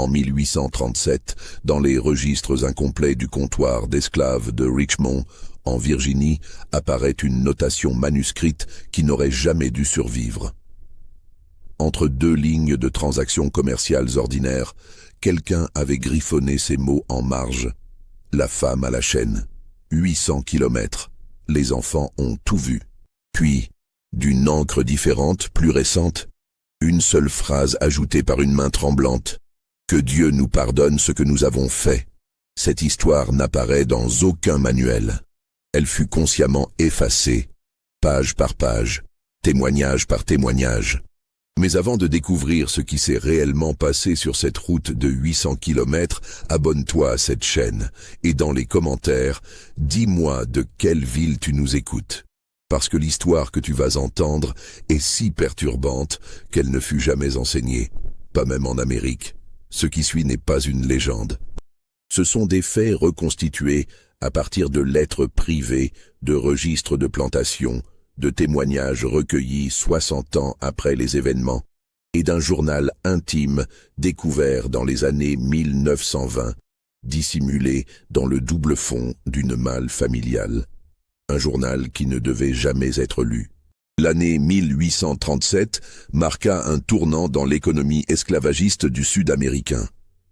En 1837, dans les registres incomplets du comptoir d'esclaves de Richmond, en Virginie, apparaît une notation manuscrite qui n'aurait jamais dû survivre. Entre deux lignes de transactions commerciales ordinaires, quelqu'un avait griffonné ces mots en marge. La femme à la chaîne. 800 kilomètres. Les enfants ont tout vu. Puis, d'une encre différente, plus récente, une seule phrase ajoutée par une main tremblante. Que Dieu nous pardonne ce que nous avons fait. Cette histoire n'apparaît dans aucun manuel. Elle fut consciemment effacée, page par page, témoignage par témoignage. Mais avant de découvrir ce qui s'est réellement passé sur cette route de 800 kilomètres, abonne-toi à cette chaîne et dans les commentaires, dis-moi de quelle ville tu nous écoutes. Parce que l'histoire que tu vas entendre est si perturbante qu'elle ne fut jamais enseignée, pas même en Amérique. Ce qui suit n'est pas une légende. Ce sont des faits reconstitués à partir de lettres privées, de registres de plantations, de témoignages recueillis 60 ans après les événements, et d'un journal intime découvert dans les années 1920, dissimulé dans le double fond d'une malle familiale. Un journal qui ne devait jamais être lu. L'année 1837 marqua un tournant dans l'économie esclavagiste du Sud américain.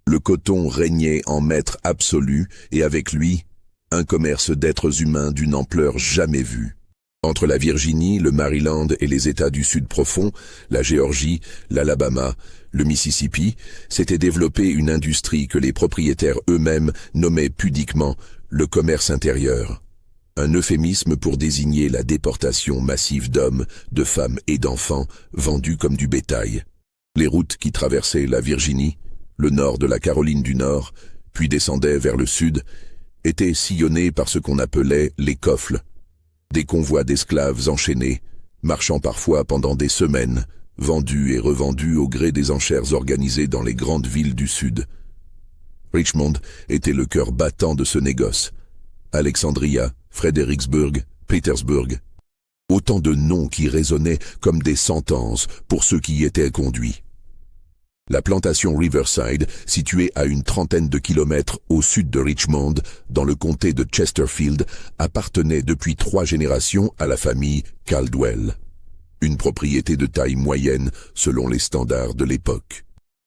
Le coton régnait en maître absolu et avec lui, un commerce d'êtres humains d'une ampleur jamais vue. Entre la Virginie, le Maryland et les États du Sud profond, la Géorgie, l'Alabama, le Mississippi, s'était développée une industrie que les propriétaires eux-mêmes nommaient pudiquement le commerce intérieur. Un euphémisme pour désigner la déportation massive d'hommes, de femmes et d'enfants vendus comme du bétail. Les routes qui traversaient la Virginie, le nord de la Caroline du Nord, puis descendaient vers le sud, étaient sillonnées par ce qu'on appelait les coffles, des convois d'esclaves enchaînés, marchant parfois pendant des semaines, vendus et revendus au gré des enchères organisées dans les grandes villes du sud. Richmond était le cœur battant de ce négoce. Alexandria, Fredericksburg, Petersburg. Autant de noms qui résonnaient comme des sentences pour ceux qui y étaient conduits. La plantation Riverside, située à une trentaine de kilomètres au sud de Richmond, dans le comté de Chesterfield, appartenait depuis 3 générations à la famille Caldwell. Une propriété de taille moyenne selon les standards de l'époque.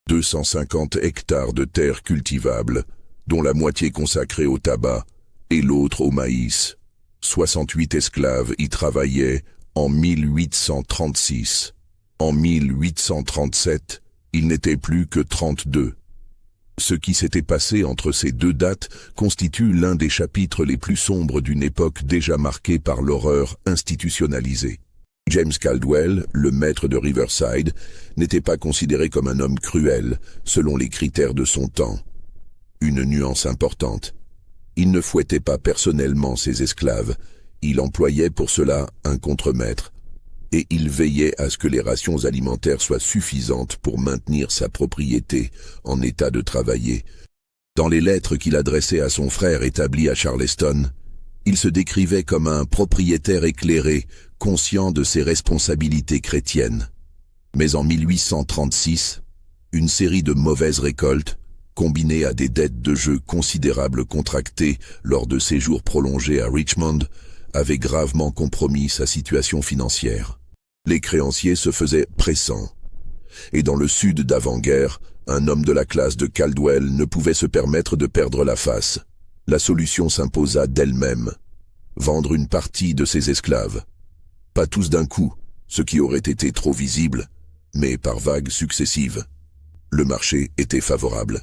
250 hectares de terres cultivables, dont la moitié consacrée au tabac et l'autre au maïs. 68 esclaves y travaillaient en 1836. En 1837, il n'était plus que 32. Ce qui s'était passé entre ces deux dates constitue l'un des chapitres les plus sombres d'une époque déjà marquée par l'horreur institutionnalisée. James Caldwell, le maître de Riverside, n'était pas considéré comme un homme cruel, selon les critères de son temps. Une nuance importante. Il ne fouettait pas personnellement ses esclaves, il employait pour cela un contremaître, et il veillait à ce que les rations alimentaires soient suffisantes pour maintenir sa propriété en état de travailler. Dans les lettres qu'il adressait à son frère établi à Charleston, il se décrivait comme un propriétaire éclairé, conscient de ses responsabilités chrétiennes. Mais en 1836, une série de mauvaises récoltes, combinée à des dettes de jeu considérables contractées lors de séjours prolongés à Richmond, avait gravement compromis sa situation financière. Les créanciers se faisaient pressants. Et dans le sud d'avant-guerre, un homme de la classe de Caldwell ne pouvait se permettre de perdre la face. La solution s'imposa d'elle-même. Vendre une partie de ses esclaves. Pas tous d'un coup, ce qui aurait été trop visible, mais par vagues successives. Le marché était favorable.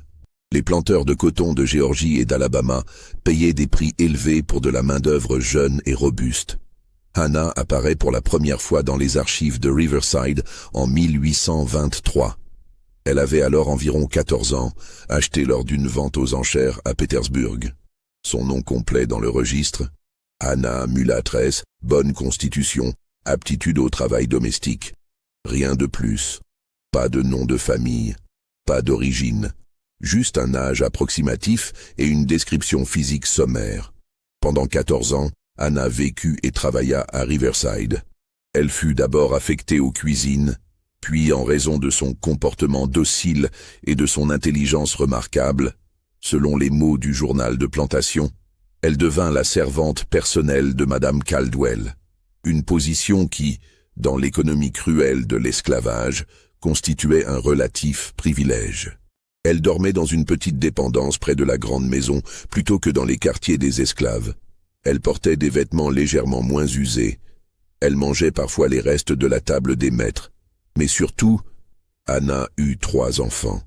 Les planteurs de coton de Géorgie et d'Alabama payaient des prix élevés pour de la main-d'œuvre jeune et robuste. Hannah apparaît pour la première fois dans les archives de Riverside en 1823. Elle avait alors environ 14 ans, achetée lors d'une vente aux enchères à Pétersbourg. Son nom complet dans le registre, Hannah mulâtresse, bonne constitution, aptitude au travail domestique. Rien de plus. Pas de nom de famille, pas d'origine. Juste un âge approximatif et une description physique sommaire. Pendant 14 ans, Hannah vécut et travailla à Riverside. Elle fut d'abord affectée aux cuisines, Puis, en raison de son comportement docile et de son intelligence remarquable, selon les mots du journal de plantation, elle devint la servante personnelle de Madame Caldwell, une position qui, dans l'économie cruelle de l'esclavage, constituait un relatif privilège. Elle dormait dans une petite dépendance près de la grande maison plutôt que dans les quartiers des esclaves. Elle portait des vêtements légèrement moins usés. Elle mangeait parfois les restes de la table des maîtres. Mais surtout, Anna eut 3 enfants.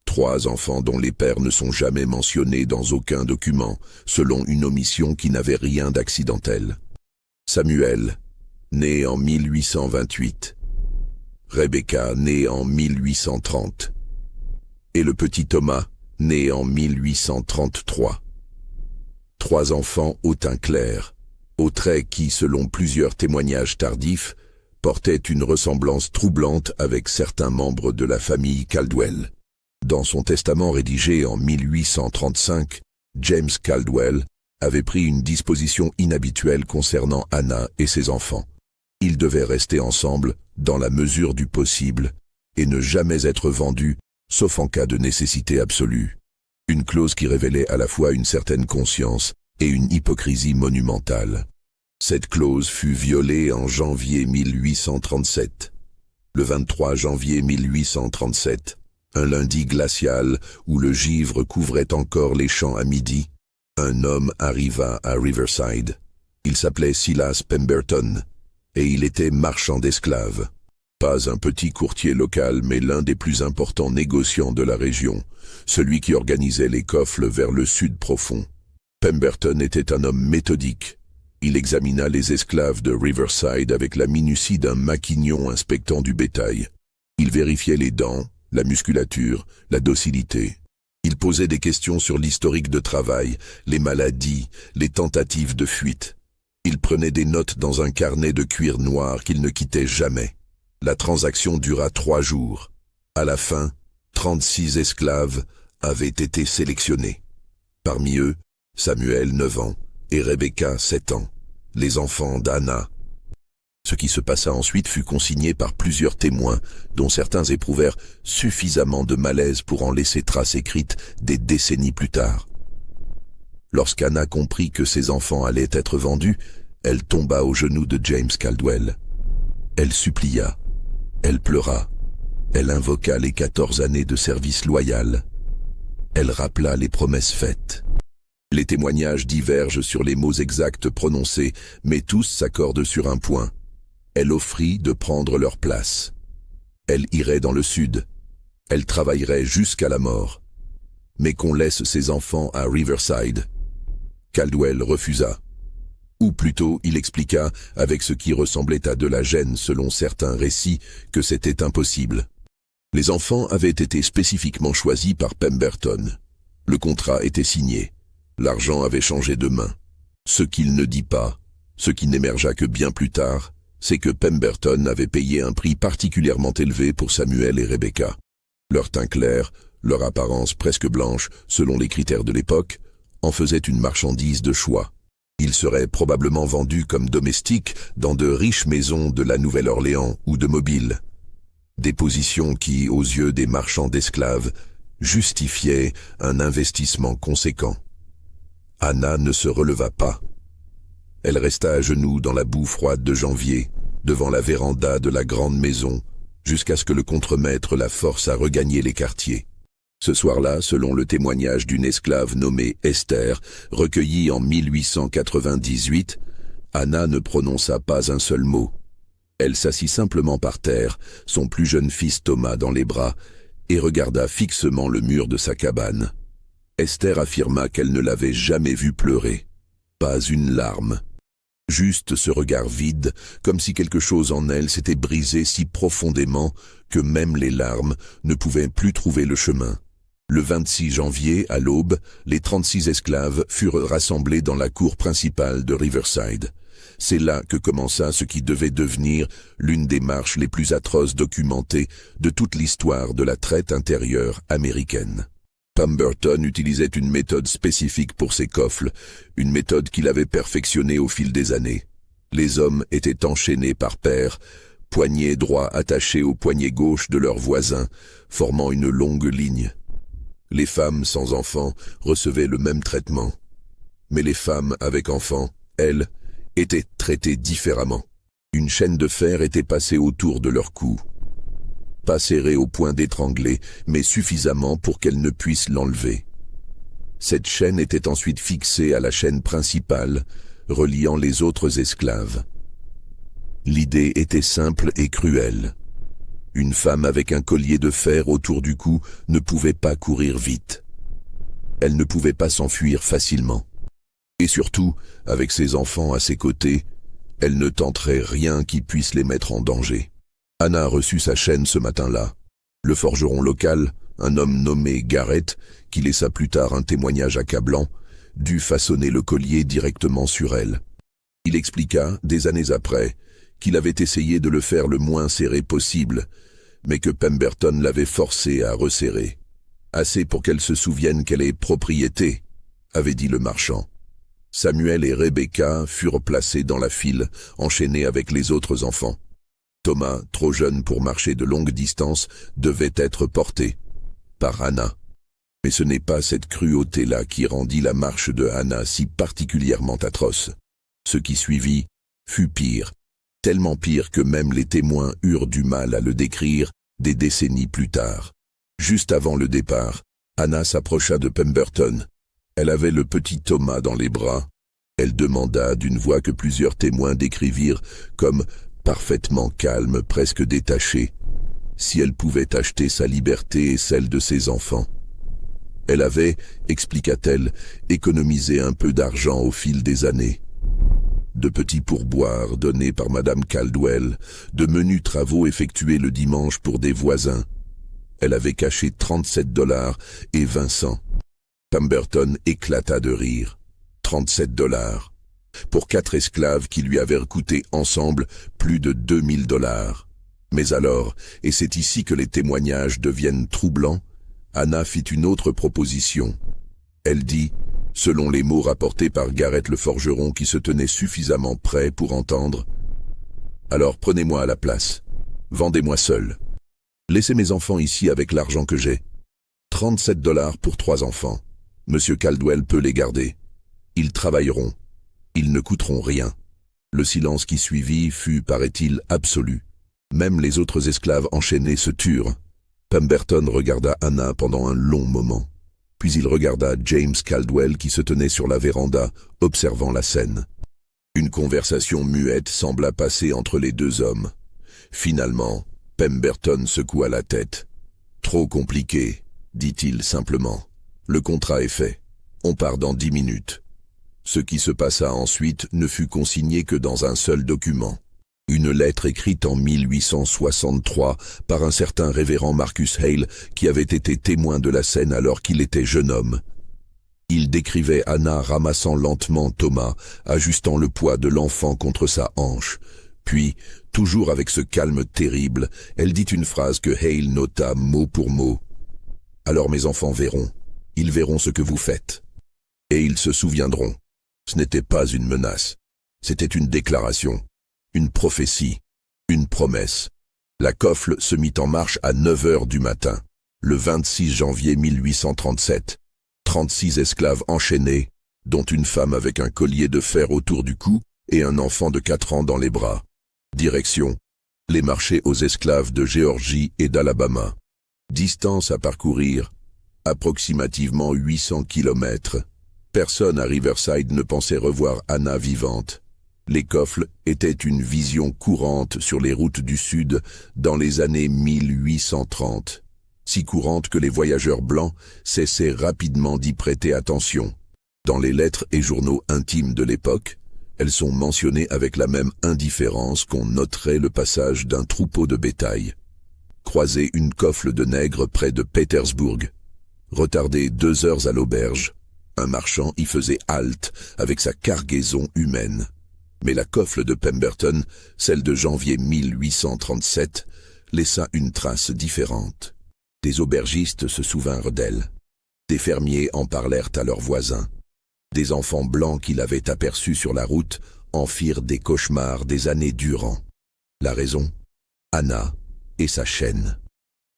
3 enfants dont les pères ne sont jamais mentionnés dans aucun document, selon une omission qui n'avait rien d'accidentel. Samuel, né en 1828. Rebecca, née en 1830. Et le petit Thomas, né en 1833. 3 enfants au teint clair, aux traits qui, selon plusieurs témoignages tardifs, portaient une ressemblance troublante avec certains membres de la famille Caldwell. Dans son testament rédigé en 1835, James Caldwell avait pris une disposition inhabituelle concernant Anna et ses enfants. Ils devaient rester ensemble dans la mesure du possible et ne jamais être vendus, sauf en cas de nécessité absolue. Une clause qui révélait à la fois une certaine conscience et une hypocrisie monumentale. Cette clause fut violée en janvier 1837. Le 23 janvier 1837, un lundi glacial où le givre couvrait encore les champs à midi, un homme arriva à Riverside. Il s'appelait Silas Pemberton, et il était marchand d'esclaves. Pas un petit courtier local, mais l'un des plus importants négociants de la région, celui qui organisait les coffles vers le sud profond. Pemberton était un homme méthodique. Il examina les esclaves de Riverside avec la minutie d'un maquignon inspectant du bétail. Il vérifiait les dents, la musculature, la docilité. Il posait des questions sur l'historique de travail, les maladies, les tentatives de fuite. Il prenait des notes dans un carnet de cuir noir qu'il ne quittait jamais. La transaction dura 3 jours. À la fin, 36 esclaves avaient été sélectionnés. Parmi eux, Samuel, 9 ans, et Rebecca, 7 ans, les enfants d'Anna. Ce qui se passa ensuite fut consigné par plusieurs témoins, dont certains éprouvèrent suffisamment de malaise pour en laisser trace écrite des décennies plus tard. Lorsqu'Anna comprit que ses enfants allaient être vendus, elle tomba aux genoux de James Caldwell. Elle supplia, elle pleura, elle invoqua les 14 années de service loyal. Elle rappela les promesses faites. Les témoignages divergent sur les mots exacts prononcés, mais tous s'accordent sur un point. Elle offrit de prendre leur place. Elle irait dans le sud. Elle travaillerait jusqu'à la mort. Mais qu'on laisse ses enfants à Riverside. Caldwell refusa. Ou plutôt, il expliqua, avec ce qui ressemblait à de la gêne selon certains récits, que c'était impossible. Les enfants avaient été spécifiquement choisis par Pemberton. Le contrat était signé. L'argent avait changé de main. Ce qu'il ne dit pas, ce qui n'émergea que bien plus tard, c'est que Pemberton avait payé un prix particulièrement élevé pour Samuel et Rebecca. Leur teint clair, leur apparence presque blanche, selon les critères de l'époque, en faisaient une marchandise de choix. Ils seraient probablement vendus comme domestiques dans de riches maisons de la Nouvelle-Orléans ou de Mobile. Des positions qui, aux yeux des marchands d'esclaves, justifiaient un investissement conséquent. Anna ne se releva pas. Elle resta à genoux dans la boue froide de janvier, devant la véranda de la grande maison, jusqu'à ce que le contremaître la force à regagner les quartiers. Ce soir-là, selon le témoignage d'une esclave nommée Esther, recueillie en 1898, Anna ne prononça pas un seul mot. Elle s'assit simplement par terre, son plus jeune fils Thomas dans les bras, et regarda fixement le mur de sa cabane. Esther affirma qu'elle ne l'avait jamais vue pleurer. Pas une larme. Juste ce regard vide, comme si quelque chose en elle s'était brisé si profondément que même les larmes ne pouvaient plus trouver le chemin. Le 26 janvier, à l'aube, les 36 esclaves furent rassemblés dans la cour principale de Riverside. C'est là que commença ce qui devait devenir l'une des marches les plus atroces documentées de toute l'histoire de la traite intérieure américaine. Pemberton utilisait une méthode spécifique pour ses coffles, une méthode qu'il avait perfectionnée au fil des années. Les hommes étaient enchaînés par paires, poignet droit attaché au poignet gauche de leurs voisins, formant une longue ligne. Les femmes sans enfants recevaient le même traitement. Mais les femmes avec enfants, elles, étaient traitées différemment. Une chaîne de fer était passée autour de leur cou. Pas serrée au point d'étrangler, mais suffisamment pour qu'elles ne puissent l'enlever. Cette chaîne était ensuite fixée à la chaîne principale, reliant les autres esclaves. L'idée était simple et cruelle. Une femme avec un collier de fer autour du cou ne pouvait pas courir vite. Elle ne pouvait pas s'enfuir facilement. Et surtout, avec ses enfants à ses côtés, elle ne tenterait rien qui puisse les mettre en danger. Anna a reçu sa chaîne ce matin-là. Le forgeron local, un homme nommé Garrett, qui laissa plus tard un témoignage accablant, dut façonner le collier directement sur elle. Il expliqua, des années après, qu'il avait essayé de le faire le moins serré possible, mais que Pemberton l'avait forcé à resserrer. « Assez pour qu'elle se souvienne qu'elle est propriété », avait dit le marchand. Samuel et Rebecca furent placés dans la file, enchaînés avec les autres enfants. Thomas, trop jeune pour marcher de longues distances, devait être porté par Anna. Mais ce n'est pas cette cruauté-là qui rendit la marche de Anna si particulièrement atroce. Ce qui suivit fut pire, tellement pire que même les témoins eurent du mal à le décrire des décennies plus tard. Juste avant le départ, Anna s'approcha de Pemberton. Elle avait le petit Thomas dans les bras. Elle demanda d'une voix que plusieurs témoins décrivirent comme parfaitement calme, presque détachée, si elle pouvait acheter sa liberté et celle de ses enfants. Elle avait, expliqua-t-elle, économisé un peu d'argent au fil des années. De petits pourboires donnés par Madame Caldwell, de menus travaux effectués le dimanche pour des voisins. Elle avait caché 37 $ et 20 cents. Pemberton éclata de rire. 37 $. Pour 4 esclaves qui lui avaient coûté ensemble plus de 2000 $. Mais alors, et c'est ici que les témoignages deviennent troublants, Anna fit une autre proposition. Elle dit, selon les mots rapportés par Garrett le forgeron qui se tenait suffisamment près pour entendre, « Alors prenez-moi à la place. Vendez-moi seul. Laissez mes enfants ici avec l'argent que j'ai. 37 $ pour 3 enfants. Monsieur Caldwell peut les garder. Ils travailleront. Ils ne coûteront rien. » Le silence qui suivit fut, paraît-il, absolu. Même les autres esclaves enchaînés se turent. Pemberton regarda Anna pendant un long moment. Puis il regarda James Caldwell qui se tenait sur la véranda, observant la scène. Une conversation muette sembla passer entre les deux hommes. Finalement, Pemberton secoua la tête. « Trop compliqué, dit-il simplement. Le contrat est fait. On part dans 10 minutes. » Ce qui se passa ensuite ne fut consigné que dans un seul document. Une lettre écrite en 1863 par un certain révérend Marcus Hale qui avait été témoin de la scène alors qu'il était jeune homme. Il décrivait Anna ramassant lentement Thomas, ajustant le poids de l'enfant contre sa hanche. Puis, toujours avec ce calme terrible, elle dit une phrase que Hale nota mot pour mot. « Alors mes enfants verront. Ils verront ce que vous faites. Et ils se souviendront. » Ce n'était pas une menace. C'était une déclaration. Une prophétie, une promesse. La coffle se mit en marche à 9 heures du matin, le 26 janvier 1837. 36 esclaves enchaînés, dont une femme avec un collier de fer autour du cou et un enfant de 4 ans dans les bras. Direction, les marchés aux esclaves de Géorgie et d'Alabama. Distance à parcourir, approximativement 800 kilomètres. Personne à Riverside ne pensait revoir Anna vivante. Les coffles étaient une vision courante sur les routes du Sud dans les années 1830, si courante que les voyageurs blancs cessaient rapidement d'y prêter attention. Dans les lettres et journaux intimes de l'époque, elles sont mentionnées avec la même indifférence qu'on noterait le passage d'un troupeau de bétail. Croiser une coffle de nègres près de Petersburg. Retarder 2 heures à l'auberge. Un marchand y faisait halte avec sa cargaison humaine. Mais la coffle de Pemberton, celle de janvier 1837, laissa une trace différente. Des aubergistes se souvinrent d'elle. Des fermiers en parlèrent à leurs voisins. Des enfants blancs qui l'avaient aperçue sur la route en firent des cauchemars des années durant. La raison, Hannah et sa chaîne.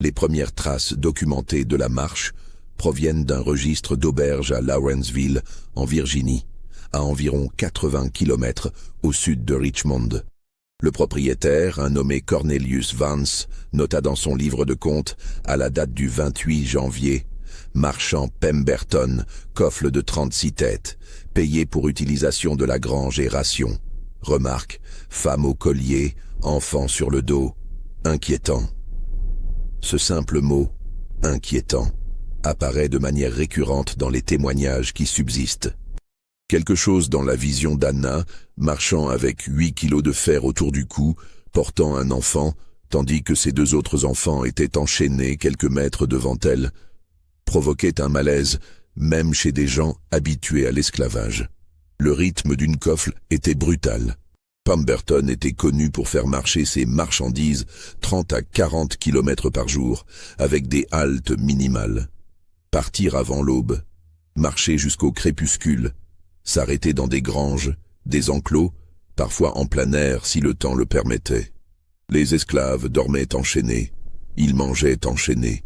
Les premières traces documentées de la marche proviennent d'un registre d'auberge à Lawrenceville, en Virginie, à environ 80 km au sud de Richmond. Le propriétaire, un nommé Cornelius Vance, nota dans son livre de compte, à la date du 28 janvier, marchand Pemberton, coffle de 36 têtes, payé pour utilisation de la grange et ration. Remarque, femme au collier, enfant sur le dos, inquiétant. Ce simple mot, inquiétant, apparaît de manière récurrente dans les témoignages qui subsistent. Quelque chose dans la vision d'Hannah, marchant avec 8 kilos de fer autour du cou, portant un enfant, tandis que ses deux autres enfants étaient enchaînés quelques mètres devant elle, provoquait un malaise, même chez des gens habitués à l'esclavage. Le rythme d'une coffle était brutal. Pemberton était connu pour faire marcher ses marchandises 30 à 40 km par jour, avec des haltes minimales. Partir avant l'aube, marcher jusqu'au crépuscule, s'arrêter dans des granges, des enclos, parfois en plein air si le temps le permettait. Les esclaves dormaient enchaînés, ils mangeaient enchaînés.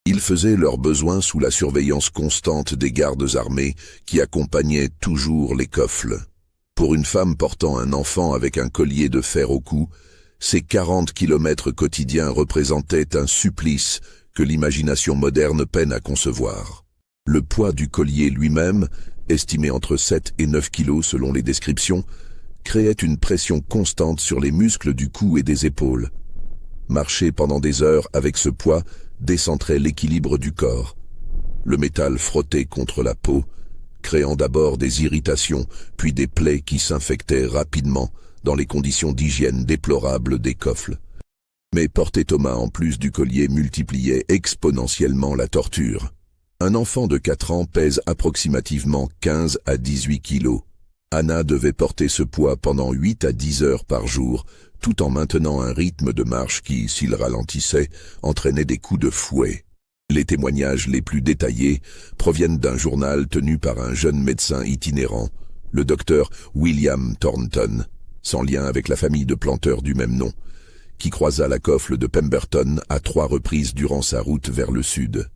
Ils faisaient leurs besoins sous la surveillance constante des gardes armés qui accompagnaient toujours les coffles. Pour une femme portant un enfant avec un collier de fer au cou, ces 40 kilomètres quotidiens représentaient un supplice que l'imagination moderne peine à concevoir. Le poids du collier lui-même, estimé entre 7 et 9 kilos selon les descriptions, créait une pression constante sur les muscles du cou et des épaules. Marcher pendant des heures avec ce poids décentrait l'équilibre du corps. Le métal frottait contre la peau, créant d'abord des irritations, puis des plaies qui s'infectaient rapidement dans les conditions d'hygiène déplorables des coffles. Mais porter Thomas en plus du collier multipliait exponentiellement la torture. Un enfant de 4 ans pèse approximativement 15 à 18 kilos. Hannah devait porter ce poids pendant 8 à 10 heures par jour, tout en maintenant un rythme de marche qui, s'il ralentissait, entraînait des coups de fouet. Les témoignages les plus détaillés proviennent d'un journal tenu par un jeune médecin itinérant, le docteur William Thornton, sans lien avec la famille de planteurs du même nom, qui croisa la coffle de Pemberton à 3 reprises durant sa route vers le sud.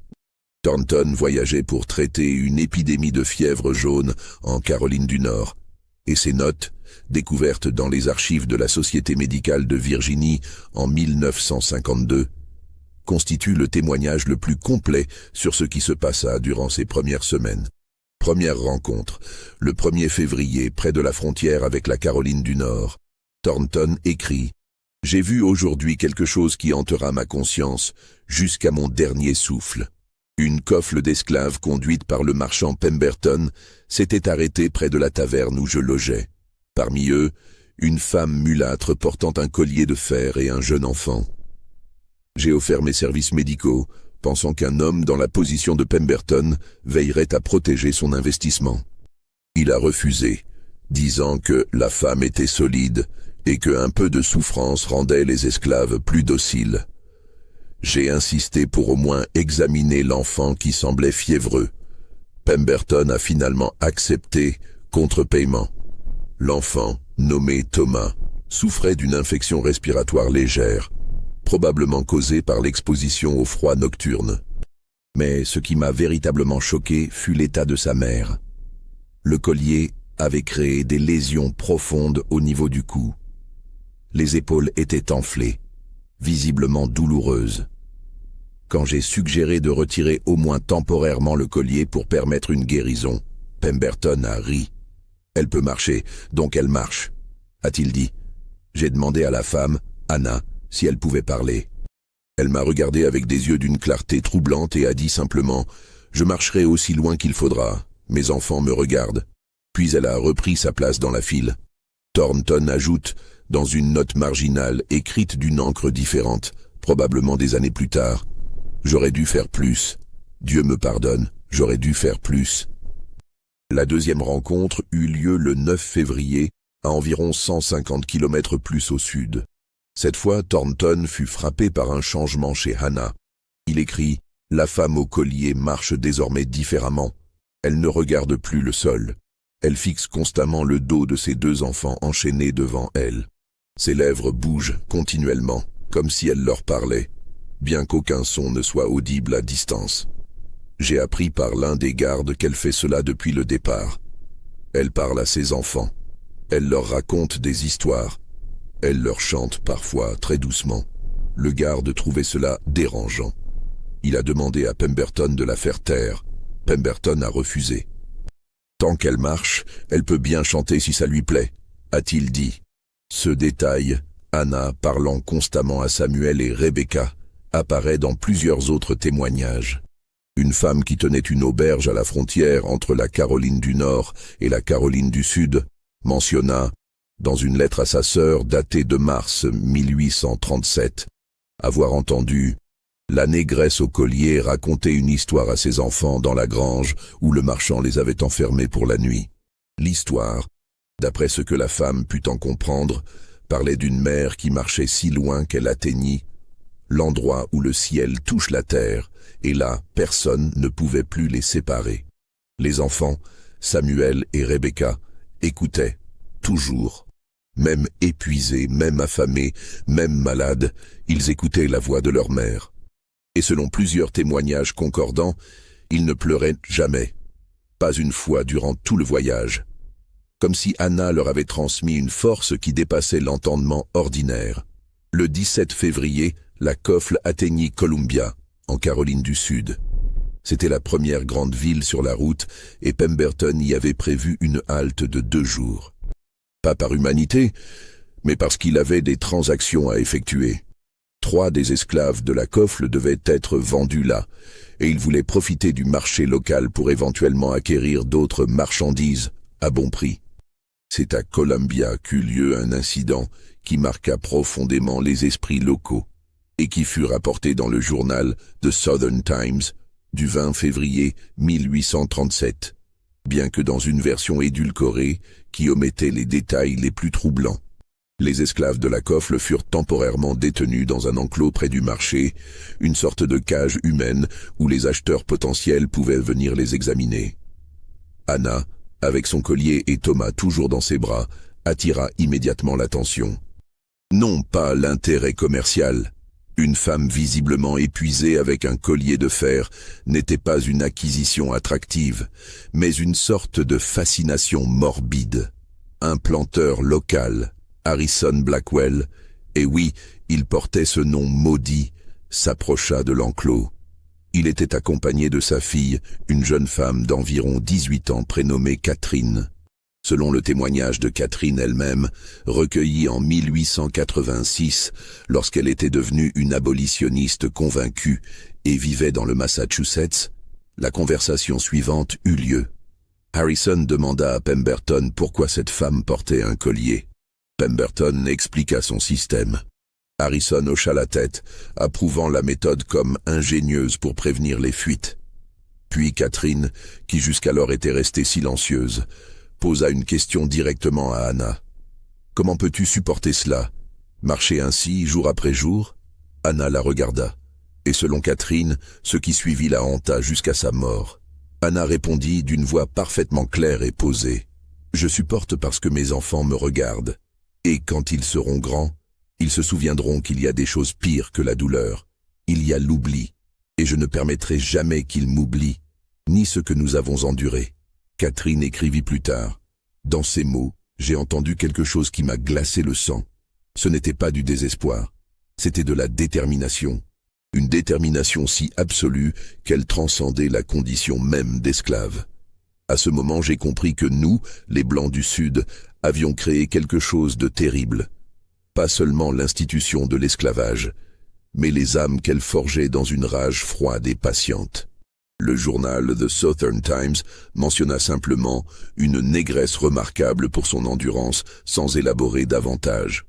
Thornton voyageait pour traiter une épidémie de fièvre jaune en Caroline du Nord, et ses notes, découvertes dans les archives de la Société médicale de Virginie en 1952, constituent le témoignage le plus complet sur ce qui se passa durant ces premières semaines. Première rencontre, le 1er février, près de la frontière avec la Caroline du Nord. Thornton écrit « J'ai vu aujourd'hui quelque chose qui hantera ma conscience jusqu'à mon dernier souffle. Une coffle d'esclaves conduite par le marchand Pemberton s'était arrêtée près de la taverne où je logeais. Parmi eux, une femme mulâtre portant un collier de fer et un jeune enfant. J'ai offert mes services médicaux, pensant qu'un homme dans la position de Pemberton veillerait à protéger son investissement. Il a refusé, disant que la femme était solide et qu'un peu de souffrance rendait les esclaves plus dociles. J'ai insisté pour au moins examiner l'enfant qui semblait fiévreux. Pemberton a finalement accepté contre paiement. L'enfant, nommé Thomas, souffrait d'une infection respiratoire légère, probablement causée par l'exposition au froid nocturne. Mais ce qui m'a véritablement choqué fut l'état de sa mère. Le collier avait créé des lésions profondes au niveau du cou. Les épaules étaient enflées, visiblement douloureuses. Quand j'ai suggéré de retirer au moins temporairement le collier pour permettre une guérison, Pemberton a ri. « Elle peut marcher, donc elle marche », a-t-il dit. J'ai demandé à la femme, Hannah, si elle pouvait parler. Elle m'a regardé avec des yeux d'une clarté troublante et a dit simplement « Je marcherai aussi loin qu'il faudra, mes enfants me regardent ». Puis elle a repris sa place dans la file. Thornton ajoute, dans une note marginale écrite d'une encre différente, probablement des années plus tard, « J'aurais dû faire plus. Dieu me pardonne, j'aurais dû faire plus. » La deuxième rencontre eut lieu le 9 février, à environ 150 km plus au sud. Cette fois, Thornton fut frappé par un changement chez Hannah. Il écrit « La femme au collier marche désormais différemment. Elle ne regarde plus le sol. Elle fixe constamment le dos de ses 2 enfants enchaînés devant elle. Ses lèvres bougent continuellement. comme si elle leur parlait, bien qu'aucun son ne soit audible à distance. J'ai appris par l'un des gardes qu'elle fait cela depuis le départ. Elle parle à ses enfants. Elle leur raconte des histoires. Elle leur chante parfois très doucement. Le garde trouvait cela dérangeant. Il a demandé à Pemberton de la faire taire. Pemberton a refusé. Tant qu'elle marche, elle peut bien chanter si ça lui plaît, a-t-il dit. Ce détail, Anna parlant constamment à Samuel et Rebecca, apparaît dans plusieurs autres témoignages. Une femme qui tenait une auberge à la frontière entre la Caroline du Nord et la Caroline du Sud mentionna, dans une lettre à sa sœur datée de mars 1837, avoir entendu la négresse au collier raconter une histoire à ses enfants dans la grange où le marchand les avait enfermés pour la nuit. L'histoire, d'après ce que la femme put en comprendre, parlait d'une mère qui marchait si loin qu'elle atteignit l'endroit où le ciel touche la terre, et là, personne ne pouvait plus les séparer. Les enfants, Samuel et Rebecca, écoutaient, toujours. Même épuisés, même affamés, même malades, ils écoutaient la voix de leur mère. Et selon plusieurs témoignages concordants, ils ne pleuraient jamais, pas une fois durant tout le voyage. Comme si Anna leur avait transmis une force qui dépassait l'entendement ordinaire. Le 17 février, la Coffle atteignit Columbia, en Caroline du Sud. C'était la première grande ville sur la route et Pemberton y avait prévu une halte de 2 jours. Pas par humanité, mais parce qu'il avait des transactions à effectuer. 3 des esclaves de la Coffle devaient être vendus là, et il voulait profiter du marché local pour éventuellement acquérir d'autres marchandises à bon prix. C'est à Columbia qu'eut lieu un incident qui marqua profondément les esprits locaux et qui fut rapporté dans le journal The Southern Times du 20 février 1837, bien que dans une version édulcorée qui omettait les détails les plus troublants. Les esclaves de la Coffle furent temporairement détenus dans un enclos près du marché, une sorte de cage humaine où les acheteurs potentiels pouvaient venir les examiner. Anna, avec son collier et Thomas toujours dans ses bras, attira immédiatement l'attention. Non pas l'intérêt commercial. Une femme visiblement épuisée avec un collier de fer n'était pas une acquisition attractive, mais une sorte de fascination morbide. Un planteur local, Harrison Blackwell, et oui, il portait ce nom maudit, s'approcha de l'enclos. Il était accompagné de sa fille, une jeune femme d'environ 18 ans prénommée Catherine. Selon le témoignage de Catherine elle-même, recueilli en 1886, lorsqu'elle était devenue une abolitionniste convaincue et vivait dans le Massachusetts, la conversation suivante eut lieu. Harrison demanda à Pemberton pourquoi cette femme portait un collier. Pemberton expliqua son système. Harrison hocha la tête, approuvant la méthode comme ingénieuse pour prévenir les fuites. Puis Catherine, qui jusqu'alors était restée silencieuse, posa une question directement à Anna. « Comment peux-tu supporter cela? Marcher ainsi, jour après jour ?» Anna la regarda, et selon Catherine, ce qui suivit la hanta jusqu'à sa mort. Anna répondit d'une voix parfaitement claire et posée. « Je supporte parce que mes enfants me regardent, et quand ils seront grands, ils se souviendront qu'il y a des choses pires que la douleur. Il y a l'oubli, et je ne permettrai jamais qu'ils m'oublient, ni ce que nous avons enduré. » Catherine écrivit plus tard. Dans ces mots, j'ai entendu quelque chose qui m'a glacé le sang. Ce n'était pas du désespoir, c'était de la détermination. Une détermination si absolue qu'elle transcendait la condition même d'esclave. À ce moment, j'ai compris que nous, les Blancs du Sud, avions créé quelque chose de terrible. Pas seulement l'institution de l'esclavage, mais les âmes qu'elle forgeait dans une rage froide et patiente. Le journal The Southern Times mentionna simplement une négresse remarquable pour son endurance sans élaborer davantage.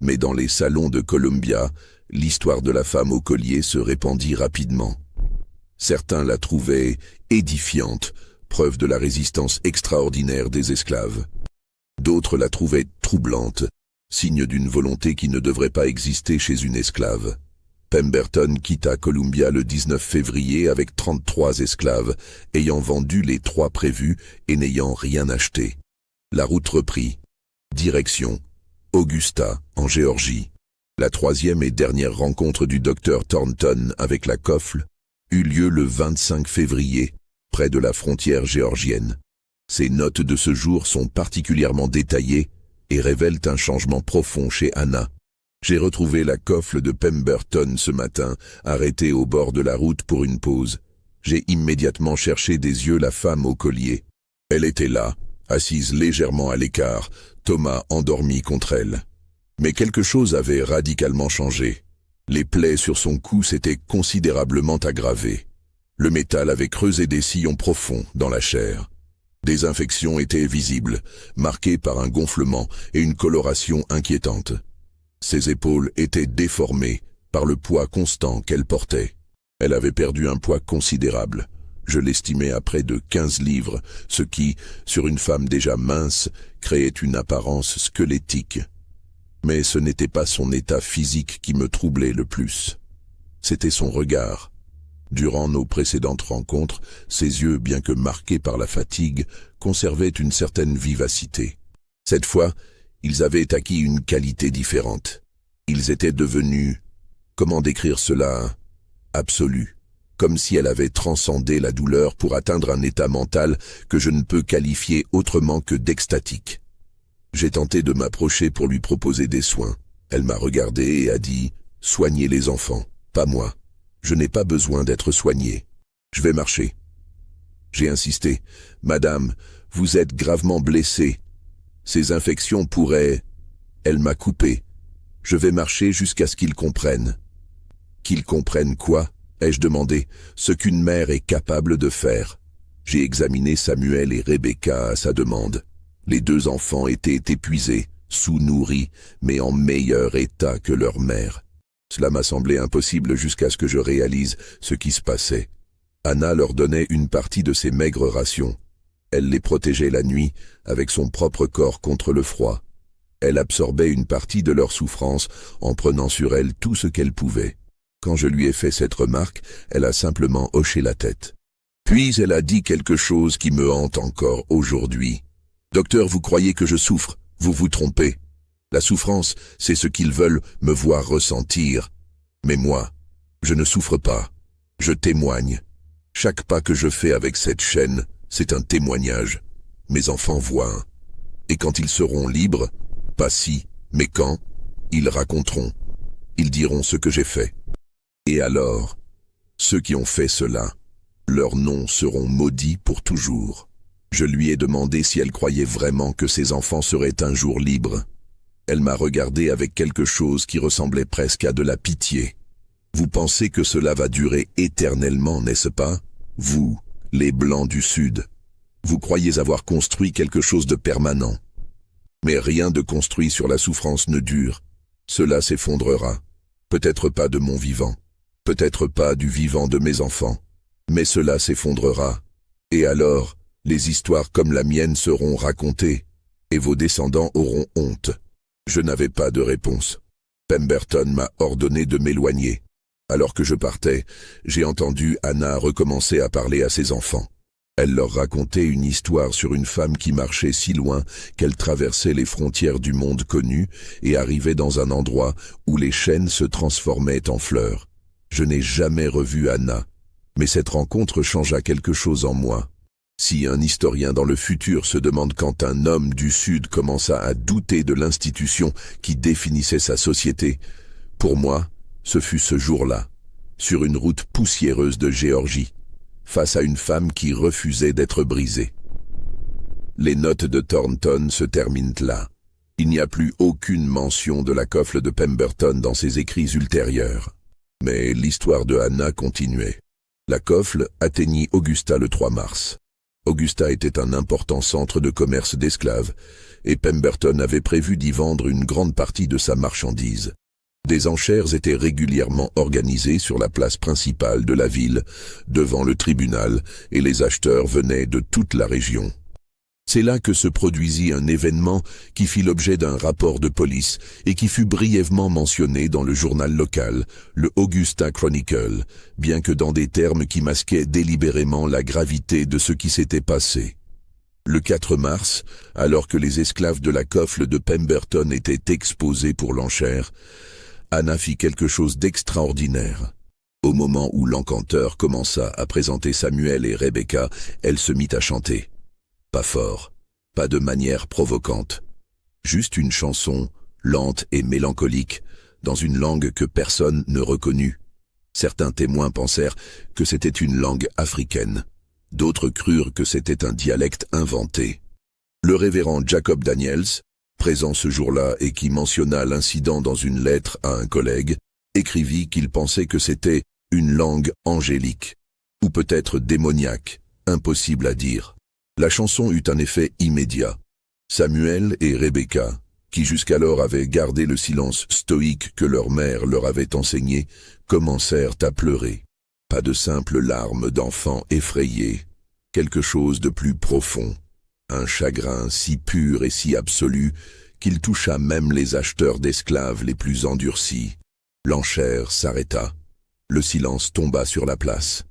Mais dans les salons de Columbia, l'histoire de la femme au collier se répandit rapidement. Certains la trouvaient édifiante, preuve de la résistance extraordinaire des esclaves. D'autres la trouvaient troublante, signe d'une volonté qui ne devrait pas exister chez une esclave. Pemberton quitta Columbia le 19 février avec 33 esclaves, ayant vendu les 3 prévus et n'ayant rien acheté. La route reprit. Direction Augusta, en Géorgie. La troisième et dernière rencontre du docteur Thornton avec la Kofle eut lieu le 25 février, près de la frontière géorgienne. Ces notes de ce jour sont particulièrement détaillées et révèlent un changement profond chez Anna. J'ai retrouvé la Kofle de Pemberton ce matin, arrêtée au bord de la route pour une pause. J'ai immédiatement cherché des yeux la femme au collier. Elle était là, assise légèrement à l'écart, Thomas endormi contre elle. Mais quelque chose avait radicalement changé. Les plaies sur son cou s'étaient considérablement aggravées. Le métal avait creusé des sillons profonds dans la chair. Des infections étaient visibles, marquées par un gonflement et une coloration inquiétante. Ses épaules étaient déformées par le poids constant qu'elle portait. Elle avait perdu un poids considérable. Je l'estimais à près de 15 livres, ce qui, sur une femme déjà mince, créait une apparence squelettique. Mais ce n'était pas son état physique qui me troublait le plus. C'était son regard. Durant nos précédentes rencontres, ses yeux, bien que marqués par la fatigue, conservaient une certaine vivacité. Cette fois, ils avaient acquis une qualité différente. Ils étaient devenus, comment décrire cela, absolus, comme si elle avait transcendé la douleur pour atteindre un état mental que je ne peux qualifier autrement que d'extatique. J'ai tenté de m'approcher pour lui proposer des soins. Elle m'a regardé et a dit « Soignez les enfants, pas moi. Je n'ai pas besoin d'être soigné. Je vais marcher. » J'ai insisté « Madame, vous êtes gravement blessée. Ces infections pourraient... » Elle m'a coupé. « Je vais marcher jusqu'à ce qu'ils comprennent. » « Qu'ils comprennent quoi ? Ai-je demandé, ce qu'une mère est capable de faire. J'ai examiné Samuel et Rebecca à sa demande. Les deux enfants étaient épuisés, sous-nourris, mais en meilleur état que leur mère. Cela m'a semblé impossible jusqu'à ce que je réalise ce qui se passait. Anna leur donnait une partie de ses maigres rations. Elle les protégeait la nuit avec son propre corps contre le froid. Elle absorbait une partie de leur souffrance en prenant sur elle tout ce qu'elle pouvait. Quand je lui ai fait cette remarque, elle a simplement hoché la tête. Puis elle a dit quelque chose qui me hante encore aujourd'hui. « Docteur, vous croyez que je souffre, vous vous trompez. La souffrance, c'est ce qu'ils veulent me voir ressentir. Mais moi, je ne souffre pas. Je témoigne. Chaque pas que je fais avec cette chaîne, c'est un témoignage. Mes enfants voient. Et quand ils seront libres, pas si, mais quand, ils raconteront. Ils diront ce que j'ai fait. Et alors, ceux qui ont fait cela, leurs noms seront maudits pour toujours. » Je lui ai demandé si elle croyait vraiment que ses enfants seraient un jour libres. Elle m'a regardé avec quelque chose qui ressemblait presque à de la pitié. « Vous pensez que cela va durer éternellement, n'est-ce pas? Vous, les Blancs du Sud. Vous croyez avoir construit quelque chose de permanent. Mais rien de construit sur la souffrance ne dure. Cela s'effondrera. Peut-être pas de mon vivant. Peut-être pas du vivant de mes enfants. Mais cela s'effondrera. Et alors, les histoires comme la mienne seront racontées, et vos descendants auront honte. » Je n'avais pas de réponse. Pemberton m'a ordonné de m'éloigner. Alors que je partais, j'ai entendu Anna recommencer à parler à ses enfants. Elle leur racontait une histoire sur une femme qui marchait si loin qu'elle traversait les frontières du monde connu et arrivait dans un endroit où les chênes se transformaient en fleurs. Je n'ai jamais revu Anna, mais cette rencontre changea quelque chose en moi. Si un historien dans le futur se demande quand un homme du Sud commença à douter de l'institution qui définissait sa société, pour moi, ce fut ce jour-là, sur une route poussiéreuse de Géorgie, face à une femme qui refusait d'être brisée. Les notes de Thornton se terminent là. Il n'y a plus aucune mention de la Kofle de Pemberton dans ses écrits ultérieurs. Mais l'histoire de Anna continuait. La Kofle atteignit Augusta le 3 mars. Augusta était un important centre de commerce d'esclaves, et Pemberton avait prévu d'y vendre une grande partie de sa marchandise. Des enchères étaient régulièrement organisées sur la place principale de la ville, devant le tribunal, et les acheteurs venaient de toute la région. C'est là que se produisit un événement qui fit l'objet d'un rapport de police et qui fut brièvement mentionné dans le journal local, le Augusta Chronicle, bien que dans des termes qui masquaient délibérément la gravité de ce qui s'était passé. Le 4 mars, alors que les esclaves de la Kofle de Pemberton étaient exposés pour l'enchère, Anna fit quelque chose d'extraordinaire. Au moment où l'encanteur commença à présenter Samuel et Rebecca, elle se mit à chanter. Pas fort, pas de manière provocante. Juste une chanson, lente et mélancolique, dans une langue que personne ne reconnut. Certains témoins pensèrent que c'était une langue africaine. D'autres crurent que c'était un dialecte inventé. Le révérend Jacob Daniels, présent ce jour-là et qui mentionna l'incident dans une lettre à un collègue, écrivit qu'il pensait que c'était une langue angélique, ou peut-être démoniaque, impossible à dire. La chanson eut un effet immédiat. Samuel et Rebecca, qui jusqu'alors avaient gardé le silence stoïque que leur mère leur avait enseigné, commencèrent à pleurer. Pas de simples larmes d'enfants effrayés, quelque chose de plus profond, un chagrin si pur et si absolu qu'il toucha même les acheteurs d'esclaves les plus endurcis. L'enchère s'arrêta. Le silence tomba sur la place.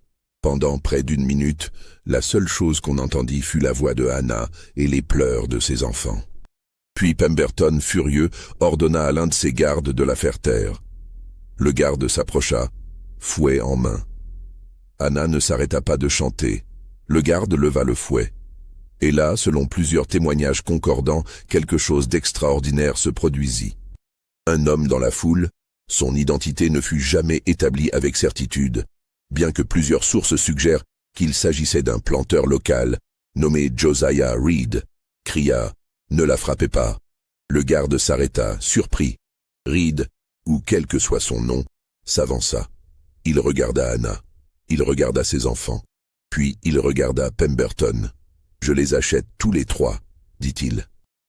Pendant près d'une minute, la seule chose qu'on entendit fut la voix de Anna et les pleurs de ses enfants. Puis Pemberton, furieux, ordonna à l'un de ses gardes de la faire taire. Le garde s'approcha, fouet en main. Anna ne s'arrêta pas de chanter. Le garde leva le fouet. Et là, selon plusieurs témoignages concordants, quelque chose d'extraordinaire se produisit. Un homme dans la foule, son identité ne fut jamais établie avec certitude, bien que plusieurs sources suggèrent qu'il s'agissait d'un planteur local, nommé Josiah Reed, cria « Ne la frappez pas ». Le garde s'arrêta, surpris. Reed, ou quel que soit son nom, s'avança. Il regarda Anna, il regarda ses enfants, puis il regarda Pemberton. « Je les achète tous les trois », dit-il.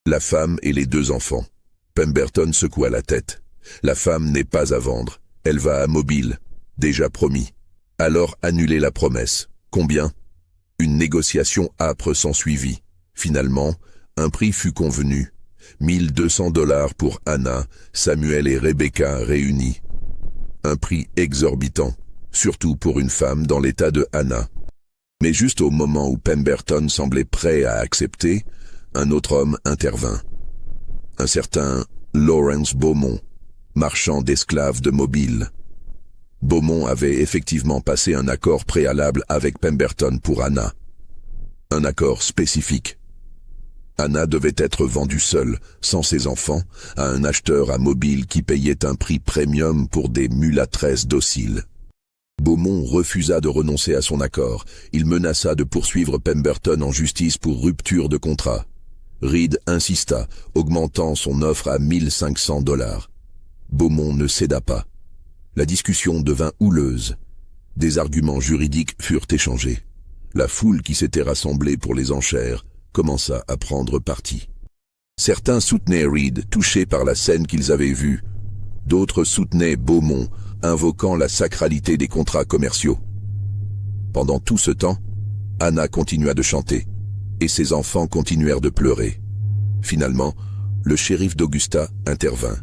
La femme et les 2 enfants. Pemberton secoua la tête. La femme n'est pas à vendre, elle va à Mobile, déjà promis. Alors annulez la promesse. Combien? Une négociation âpre s'ensuivit. Finalement, un prix fut convenu. $1 200 pour Anna, Samuel et Rebecca réunis. Un prix exorbitant, surtout pour une femme dans l'état de Anna. Mais juste au moment où Pemberton semblait prêt à accepter, un autre homme intervint. Un certain Lawrence Beaumont, marchand d'esclaves de Mobile. Beaumont avait effectivement passé un accord préalable avec Pemberton pour Anna. Un accord spécifique. Anna devait être vendue seule, sans ses enfants, à un acheteur à Mobile qui payait un prix premium pour des mulâtresses dociles. Beaumont refusa de renoncer à son accord. Il menaça de poursuivre Pemberton en justice pour rupture de contrat. Reed insista, augmentant son offre à $1 500. Beaumont ne céda pas. La discussion devint houleuse. Des arguments juridiques furent échangés. La foule qui s'était rassemblée pour les enchères commença à prendre parti. Certains soutenaient Reed, touchés par la scène qu'ils avaient vue. D'autres soutenaient Beaumont, invoquant la sacralité des contrats commerciaux. Pendant tout ce temps, Anna continua de chanter, et ses enfants continuèrent de pleurer. Finalement, le shérif d'Augusta intervint.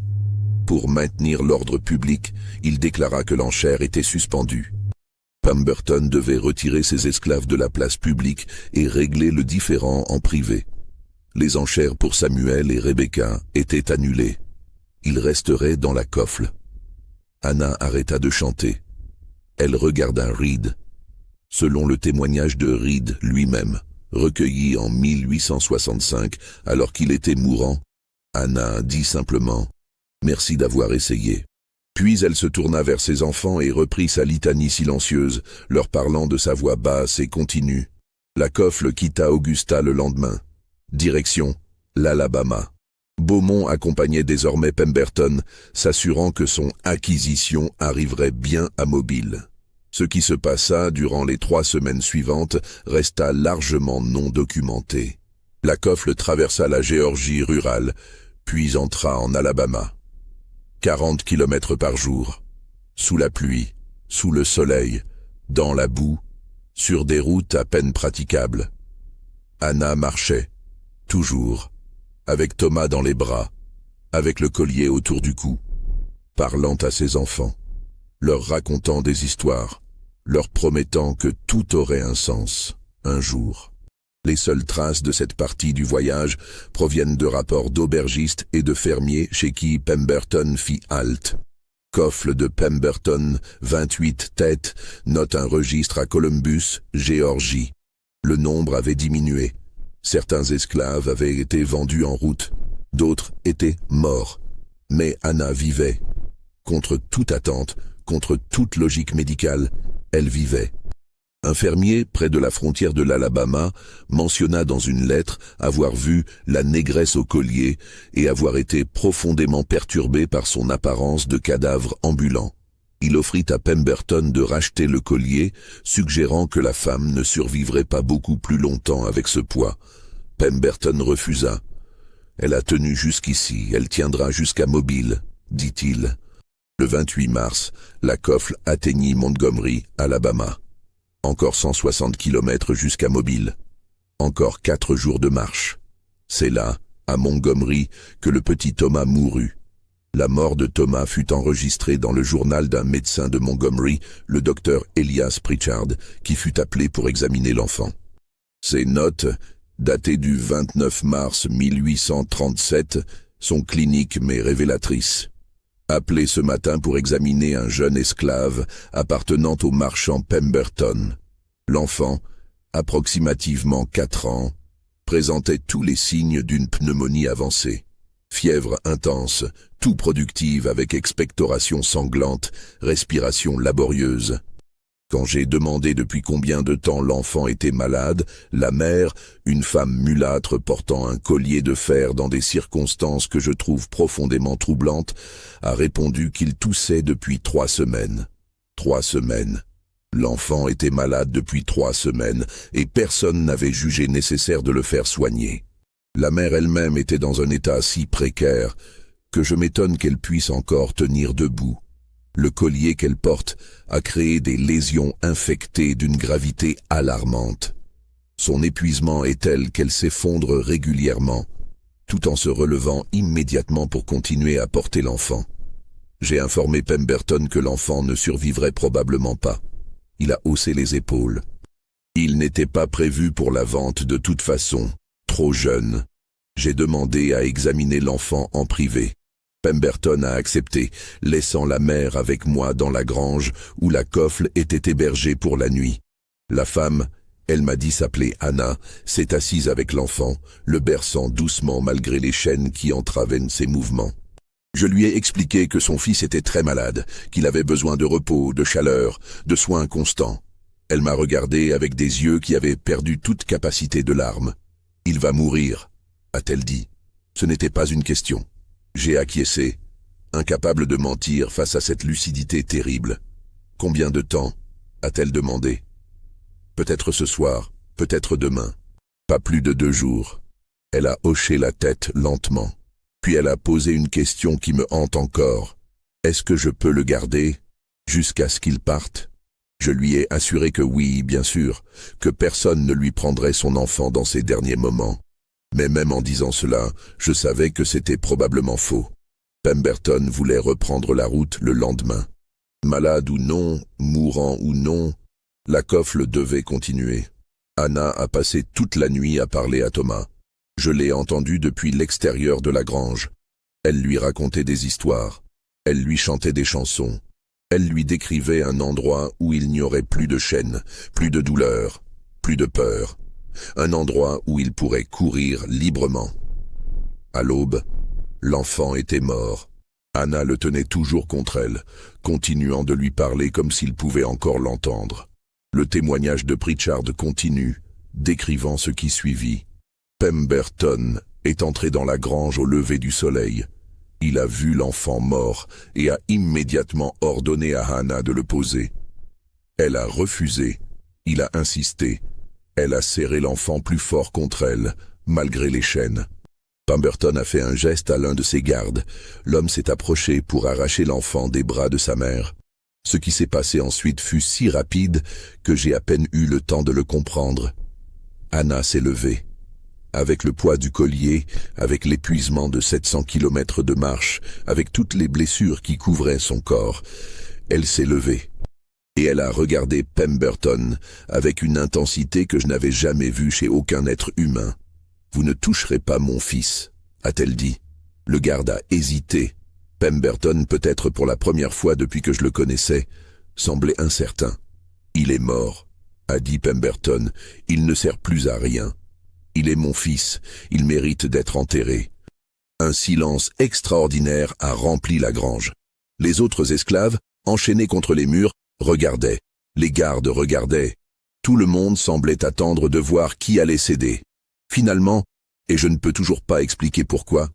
Pour maintenir l'ordre public, il déclara que l'enchère était suspendue. Pemberton devait retirer ses esclaves de la place publique et régler le différend en privé. Les enchères pour Samuel et Rebecca étaient annulées. Ils resteraient dans la coffle. Anna arrêta de chanter. Elle regarda Reed. Selon le témoignage de Reed lui-même, recueilli en 1865 alors qu'il était mourant, Anna dit simplement « Merci d'avoir essayé ». Puis elle se tourna vers ses enfants et reprit sa litanie silencieuse, leur parlant de sa voix basse et continue. La coffle quitta Augusta le lendemain. Direction, l'Alabama. Beaumont accompagnait désormais Pemberton, s'assurant que son acquisition arriverait bien à Mobile. Ce qui se passa durant les 3 semaines suivantes resta largement non documenté. La coffle traversa la Géorgie rurale, puis entra en Alabama. 40 km par jour, sous la pluie, sous le soleil, dans la boue, sur des routes à peine praticables. Anna marchait, toujours, avec Thomas dans les bras, avec le collier autour du cou, parlant à ses enfants, leur racontant des histoires, leur promettant que tout aurait un sens, un jour. Les seules traces de cette partie du voyage proviennent de rapports d'aubergistes et de fermiers chez qui Pemberton fit halte. Coffle de Pemberton, 28 têtes, note un registre à Columbus, Géorgie. Le nombre avait diminué. Certains esclaves avaient été vendus en route, d'autres étaient morts. Mais Anna vivait. Contre toute attente, contre toute logique médicale, elle vivait. Un fermier, près de la frontière de l'Alabama, mentionna dans une lettre avoir vu la négresse au collier et avoir été profondément perturbé par son apparence de cadavre ambulant. Il offrit à Pemberton de racheter le collier, suggérant que la femme ne survivrait pas beaucoup plus longtemps avec ce poids. Pemberton refusa. « Elle a tenu jusqu'ici, elle tiendra jusqu'à Mobile, dit-il. » Le 28 mars, la coffle atteignit Montgomery, Alabama. Encore 160 kilomètres jusqu'à Mobile. Encore 4 jours de marche. C'est là, à Montgomery, que le petit Thomas mourut. La mort de Thomas fut enregistrée dans le journal d'un médecin de Montgomery, le docteur Elias Pritchard, qui fut appelé pour examiner l'enfant. Ces notes, datées du 29 mars 1837, sont cliniques mais révélatrices. Appelé ce matin pour examiner un jeune esclave appartenant au marchand Pemberton. L'enfant, approximativement 4 ans, présentait tous les signes d'une pneumonie avancée. Fièvre intense, toux productive avec expectoration sanglante, respiration laborieuse. Quand j'ai demandé depuis combien de temps l'enfant était malade, la mère, une femme mulâtre portant un collier de fer dans des circonstances que je trouve profondément troublantes, a répondu qu'il toussait depuis 3 semaines. 3 semaines. L'enfant était malade depuis 3 semaines et personne n'avait jugé nécessaire de le faire soigner. La mère elle-même était dans un état si précaire que je m'étonne qu'elle puisse encore tenir debout. Le collier qu'elle porte a créé des lésions infectées d'une gravité alarmante. Son épuisement est tel qu'elle s'effondre régulièrement, tout en se relevant immédiatement pour continuer à porter l'enfant. J'ai informé Pemberton que l'enfant ne survivrait probablement pas. Il a haussé les épaules. Il n'était pas prévu pour la vente de toute façon, trop jeune. J'ai demandé à examiner l'enfant en privé. Pemberton a accepté, laissant la mère avec moi dans la grange où la coffle était hébergée pour la nuit. La femme, elle m'a dit s'appeler Anna, s'est assise avec l'enfant, le berçant doucement malgré les chaînes qui entravaient ses mouvements. Je lui ai expliqué que son fils était très malade, qu'il avait besoin de repos, de chaleur, de soins constants. Elle m'a regardé avec des yeux qui avaient perdu toute capacité de larmes. « Il va mourir », a-t-elle dit. Ce n'était pas une question. J'ai acquiescé, incapable de mentir face à cette lucidité terrible. « Combien de temps ?» a-t-elle demandé. « Peut-être ce soir, peut-être demain. Pas plus de 2 jours. » Elle a hoché la tête lentement. Puis elle a posé une question qui me hante encore. « Est-ce que je peux le garder jusqu'à ce qu'il parte ?» Je lui ai assuré que oui, bien sûr, que personne ne lui prendrait son enfant dans ses derniers moments. Mais même en disant cela, je savais que c'était probablement faux. Pemberton voulait reprendre la route le lendemain. Malade ou non, mourant ou non, la coffle devait continuer. Anna a passé toute la nuit à parler à Thomas. Je l'ai entendu depuis l'extérieur de la grange. Elle lui racontait des histoires. Elle lui chantait des chansons. Elle lui décrivait un endroit où il n'y aurait plus de chaînes, plus de douleur, plus de peur. Un endroit où il pourrait courir librement. À l'aube, l'enfant était mort. Anna le tenait toujours contre elle, continuant de lui parler comme s'il pouvait encore l'entendre. Le témoignage de Pritchard continue, décrivant ce qui suivit. Pemberton est entré dans la grange au lever du soleil. Il a vu l'enfant mort et a immédiatement ordonné à Anna de le poser. Elle a refusé. Il a insisté. Elle a serré l'enfant plus fort contre elle, malgré les chaînes. Pemberton a fait un geste à l'un de ses gardes. L'homme s'est approché pour arracher l'enfant des bras de sa mère. Ce qui s'est passé ensuite fut si rapide que j'ai à peine eu le temps de le comprendre. Anna s'est levée. Avec le poids du collier, avec l'épuisement de 700 kilomètres de marche, avec toutes les blessures qui couvraient son corps, elle s'est levée. Et elle a regardé Pemberton avec une intensité que je n'avais jamais vue chez aucun être humain. « Vous ne toucherez pas mon fils », a-t-elle dit. Le garde a hésité. Pemberton, peut-être pour la première fois depuis que je le connaissais, semblait incertain. « Il est mort », a dit Pemberton, « il ne sert plus à rien. Il est mon fils, il mérite d'être enterré. » Un silence extraordinaire a rempli la grange. Les autres esclaves, enchaînés contre les murs, regardaient. Les gardes regardaient. Tout le monde semblait attendre de voir qui allait céder. Finalement, et je ne peux toujours pas expliquer pourquoi,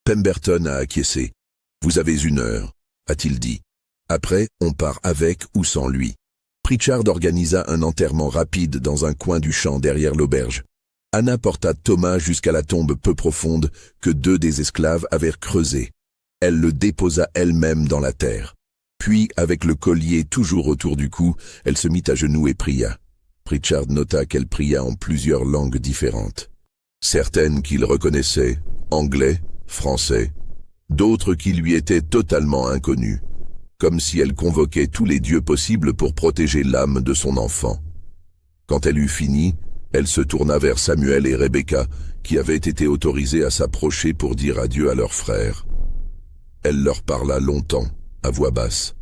Pemberton a acquiescé. « Vous avez 1 heure », a-t-il dit. « Après, on part avec ou sans lui. » Pritchard organisa un enterrement rapide dans un coin du champ derrière l'auberge. Anna porta Thomas jusqu'à la tombe peu profonde que 2 des esclaves avaient creusée. Elle le déposa elle-même dans la terre. Puis, avec le collier toujours autour du cou, elle se mit à genoux et pria. Pritchard nota qu'elle pria en plusieurs langues différentes. Certaines qu'il reconnaissait, anglais, français, d'autres qui lui étaient totalement inconnues, comme si elle convoquait tous les dieux possibles pour protéger l'âme de son enfant. Quand elle eut fini, elle se tourna vers Samuel et Rebecca, qui avaient été autorisés à s'approcher pour dire adieu à leur frère. Elle leur parla longtemps, à voix basse.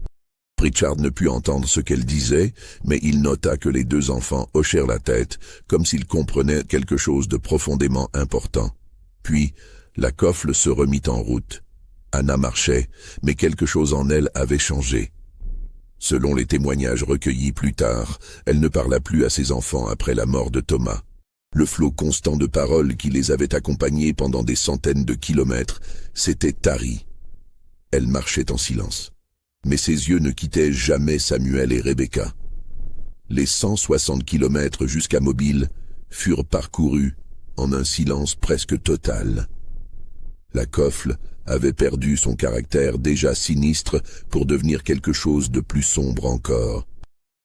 Pritchard ne put entendre ce qu'elle disait, mais il nota que les 2 enfants hochèrent la tête, comme s'ils comprenaient quelque chose de profondément important. Puis, la coffle se remit en route. Anna marchait, mais quelque chose en elle avait changé. Selon les témoignages recueillis plus tard, elle ne parla plus à ses enfants après la mort de Thomas. Le flot constant de paroles qui les avait accompagnés pendant des centaines de kilomètres s'était tari. Elle marchait en silence. Mais ses yeux ne quittaient jamais Samuel et Rebecca. Les 160 kilomètres jusqu'à Mobile furent parcourus en un silence presque total. La coffle avait perdu son caractère déjà sinistre pour devenir quelque chose de plus sombre encore.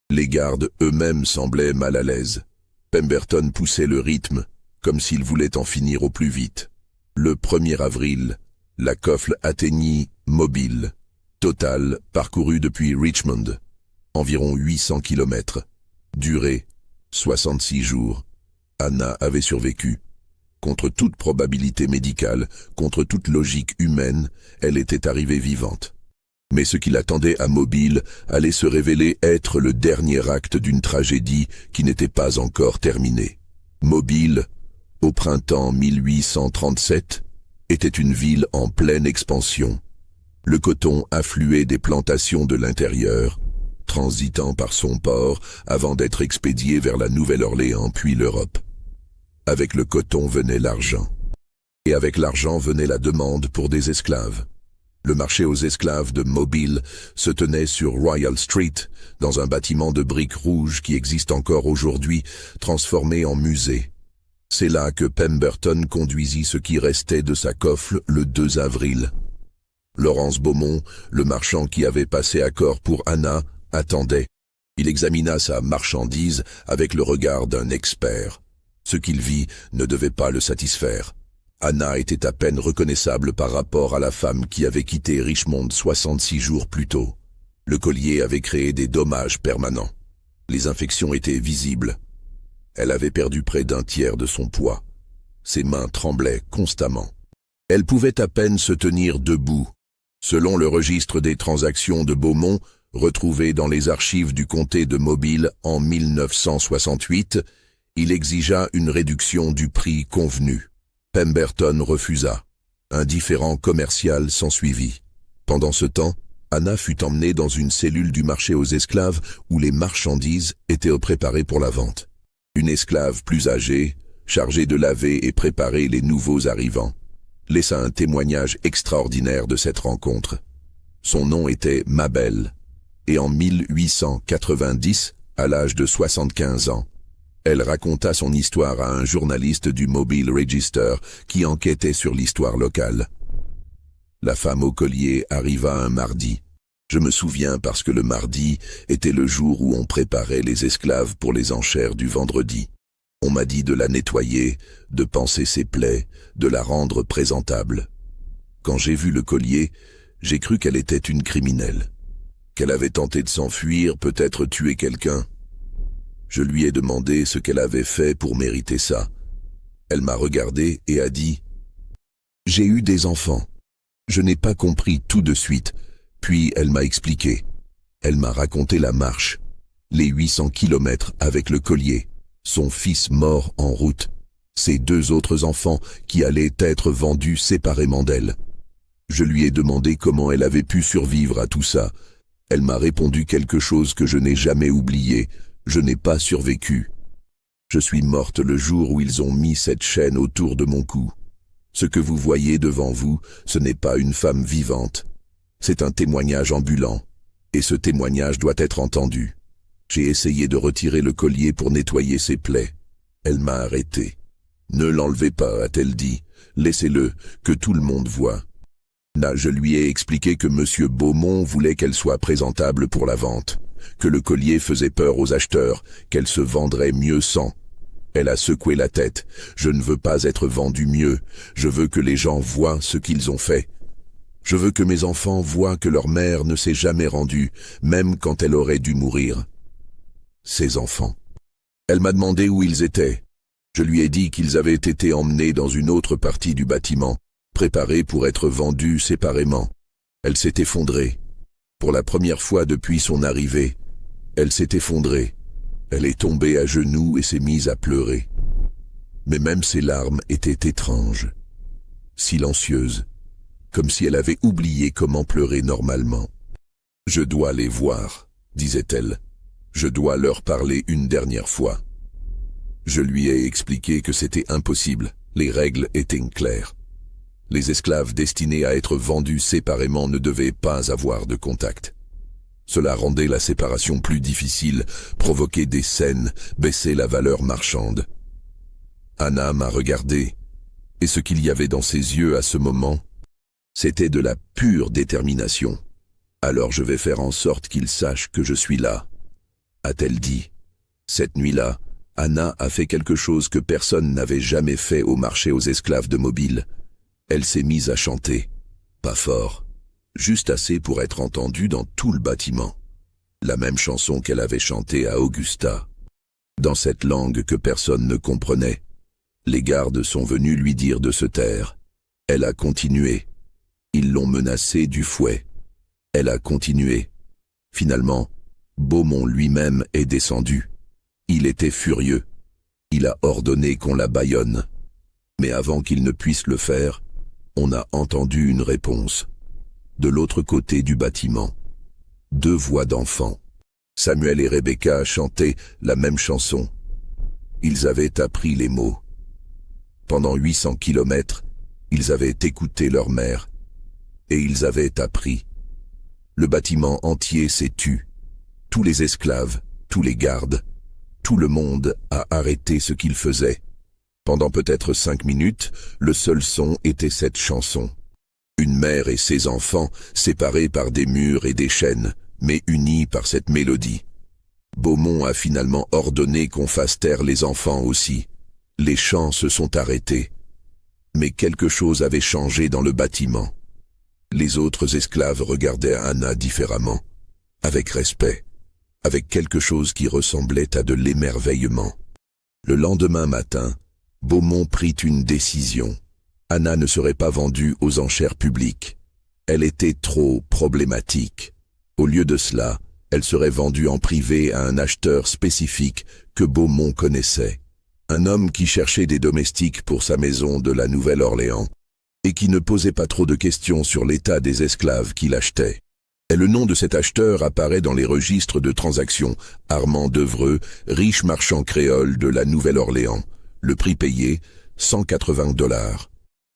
Les gardes eux-mêmes semblaient mal à l'aise. Pemberton poussait le rythme, comme s'il voulait en finir au plus vite. Le 1er avril, la coffle atteignit Mobile. Total parcouru depuis Richmond, environ 800 kilomètres. Durée, 66 jours. Anna avait survécu. Contre toute probabilité médicale, contre toute logique humaine, elle était arrivée vivante. Mais ce qui l'attendait à Mobile allait se révéler être le dernier acte d'une tragédie qui n'était pas encore terminée. Mobile, au printemps 1837, était une ville en pleine expansion. Le coton affluait des plantations de l'intérieur, transitant par son port avant d'être expédié vers la Nouvelle-Orléans puis l'Europe. Avec le coton venait l'argent. Et avec l'argent venait la demande pour des esclaves. Le marché aux esclaves de Mobile se tenait sur Royal Street, dans un bâtiment de briques rouges qui existe encore aujourd'hui, transformé en musée. C'est là que Pemberton conduisit ce qui restait de sa coffle le 2 avril. Laurence Beaumont, le marchand qui avait passé accord pour Anna, attendait. Il examina sa marchandise avec le regard d'un expert. Ce qu'il vit ne devait pas le satisfaire. Anna était à peine reconnaissable par rapport à la femme qui avait quitté Richmond 66 jours plus tôt. Le collier avait créé des dommages permanents. Les infections étaient visibles. Elle avait perdu près d'un tiers de son poids. Ses mains tremblaient constamment. Elle pouvait à peine se tenir debout. Selon le registre des transactions de Beaumont, retrouvé dans les archives du comté de Mobile en 1968, il exigea une réduction du prix convenu. Pemberton refusa. Un différend commercial s'ensuivit. Pendant ce temps, Anna fut emmenée dans une cellule du marché aux esclaves où les marchandises étaient préparées pour la vente. Une esclave plus âgée, chargée de laver et préparer les nouveaux arrivants, laissa un témoignage extraordinaire de cette rencontre. Son nom était Mabel, et en 1890, à l'âge de 75 ans, elle raconta son histoire à un journaliste du Mobile Register qui enquêtait sur l'histoire locale. La femme au collier arriva un mardi. Je me souviens parce que le mardi était le jour où on préparait les esclaves pour les enchères du vendredi. On m'a dit de la nettoyer, de panser ses plaies, de la rendre présentable. Quand j'ai vu le collier, j'ai cru qu'elle était une criminelle, qu'elle avait tenté de s'enfuir, peut-être tuer quelqu'un. Je lui ai demandé ce qu'elle avait fait pour mériter ça. Elle m'a regardé et a dit « J'ai eu des enfants. Je n'ai pas compris tout de suite, puis elle m'a expliqué. Elle m'a raconté la marche, les 800 kilomètres avec le collier, son fils mort en route, ses 2 autres enfants qui allaient être vendus séparément d'elle. Je lui ai demandé comment elle avait pu survivre à tout ça. Elle m'a répondu quelque chose que je n'ai jamais oublié. Je n'ai pas survécu. Je suis morte le jour où ils ont mis cette chaîne autour de mon cou. Ce que vous voyez devant vous, ce n'est pas une femme vivante. C'est un témoignage ambulant. Et ce témoignage doit être entendu. J'ai essayé de retirer le collier pour nettoyer ses plaies. Elle m'a arrêté. « Ne l'enlevez pas », a-t-elle dit. « Laissez-le, que tout le monde voit. » Là, je lui ai expliqué que M. Beaumont voulait qu'elle soit présentable pour la vente, que le collier faisait peur aux acheteurs, qu'elle se vendrait mieux sans. Elle a secoué la tête. « Je ne veux pas être vendue mieux. Je veux que les gens voient ce qu'ils ont fait. Je veux que mes enfants voient que leur mère ne s'est jamais rendue, même quand elle aurait dû mourir. » Ses enfants. Elle m'a demandé où ils étaient. Je lui ai dit qu'ils avaient été emmenés dans une autre partie du bâtiment, préparés pour être vendus séparément. Elle s'est effondrée. Pour la première fois depuis son arrivée, elle s'est effondrée. Elle est tombée à genoux et s'est mise à pleurer. Mais même ses larmes étaient étranges, silencieuses, comme si elle avait oublié comment pleurer normalement. « Je dois les voir », disait-elle. « Je dois leur parler une dernière fois. » Je lui ai expliqué que c'était impossible, les règles étaient claires. Les esclaves destinés à être vendus séparément ne devaient pas avoir de contact. Cela rendait la séparation plus difficile, provoquait des scènes, baissait la valeur marchande. Anna m'a regardé, et ce qu'il y avait dans ses yeux à ce moment, c'était de la pure détermination. « Alors je vais faire en sorte qu'il sache que je suis là », a-t-elle dit. Cette nuit-là, Anna a fait quelque chose que personne n'avait jamais fait au marché aux esclaves de Mobile. Elle s'est mise à chanter. Pas fort, juste assez pour être entendue dans tout le bâtiment. La même chanson qu'elle avait chantée à Augusta. Dans cette langue que personne ne comprenait. Les gardes sont venus lui dire de se taire. Elle a continué. Ils l'ont menacée du fouet. Elle a continué. Finalement, Beaumont lui-même est descendu. Il était furieux. Il a ordonné qu'on la bâillonne. Mais avant qu'il ne puisse le faire, on a entendu une réponse. De l'autre côté du bâtiment, 2 voix d'enfants. Samuel et Rebecca chantaient la même chanson. Ils avaient appris les mots. Pendant 800 kilomètres, ils avaient écouté leur mère. Et ils avaient appris. Le bâtiment entier s'est tu. Tous les esclaves, tous les gardes, tout le monde a arrêté ce qu'il faisait. Pendant peut-être 5 minutes, le seul son était cette chanson. Une mère et ses enfants, séparés par des murs et des chaînes, mais unis par cette mélodie. Beaumont a finalement ordonné qu'on fasse taire les enfants aussi. Les chants se sont arrêtés. Mais quelque chose avait changé dans le bâtiment. Les autres esclaves regardaient Anna différemment, avec respect, avec quelque chose qui ressemblait à de l'émerveillement. Le lendemain matin, Beaumont prit une décision. Anna ne serait pas vendue aux enchères publiques. Elle était trop problématique. Au lieu de cela, elle serait vendue en privé à un acheteur spécifique que Beaumont connaissait. Un homme qui cherchait des domestiques pour sa maison de la Nouvelle-Orléans et qui ne posait pas trop de questions sur l'état des esclaves qu'il achetait. Et le nom de cet acheteur apparaît dans les registres de transactions. Armand Devreux, riche marchand créole de la Nouvelle-Orléans. Le prix payé, 180 $.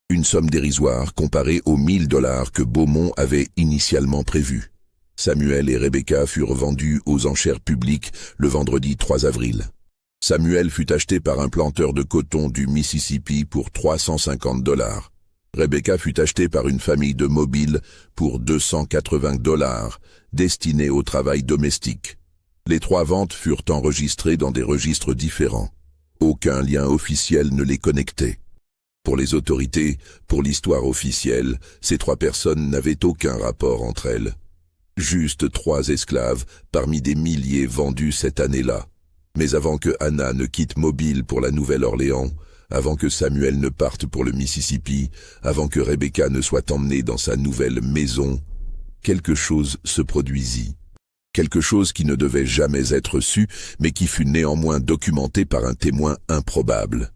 Une somme dérisoire comparée aux 1000 $ que Beaumont avait initialement prévus. Samuel et Rebecca furent vendus aux enchères publiques le vendredi 3 avril. Samuel fut acheté par un planteur de coton du Mississippi pour 350 $. Rebecca fut achetée par une famille de Mobile pour 280 $, destinée au travail domestique. Les 3 ventes furent enregistrées dans des registres différents. Aucun lien officiel ne les connectait. Pour les autorités, pour l'histoire officielle, ces 3 personnes n'avaient aucun rapport entre elles. Juste 3 esclaves parmi des milliers vendus cette année-là. Mais avant que Anna ne quitte Mobile pour la Nouvelle-Orléans, avant que Samuel ne parte pour le Mississippi, avant que Rebecca ne soit emmenée dans sa nouvelle maison, quelque chose se produisit. Quelque chose qui ne devait jamais être su, mais qui fut néanmoins documenté par un témoin improbable.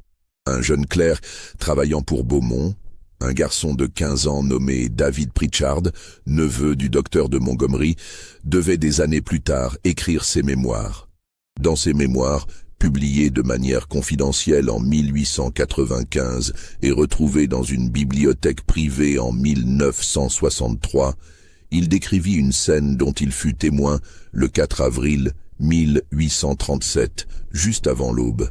Un jeune clerc travaillant pour Beaumont, un garçon de 15 ans nommé David Pritchard, neveu du docteur de Montgomery, devait des années plus tard écrire ses mémoires. Dans ses mémoires, publiées de manière confidentielle en 1895 et retrouvées dans une bibliothèque privée en 1963, il décrivit une scène dont il fut témoin le 4 avril 1837, juste avant l'aube.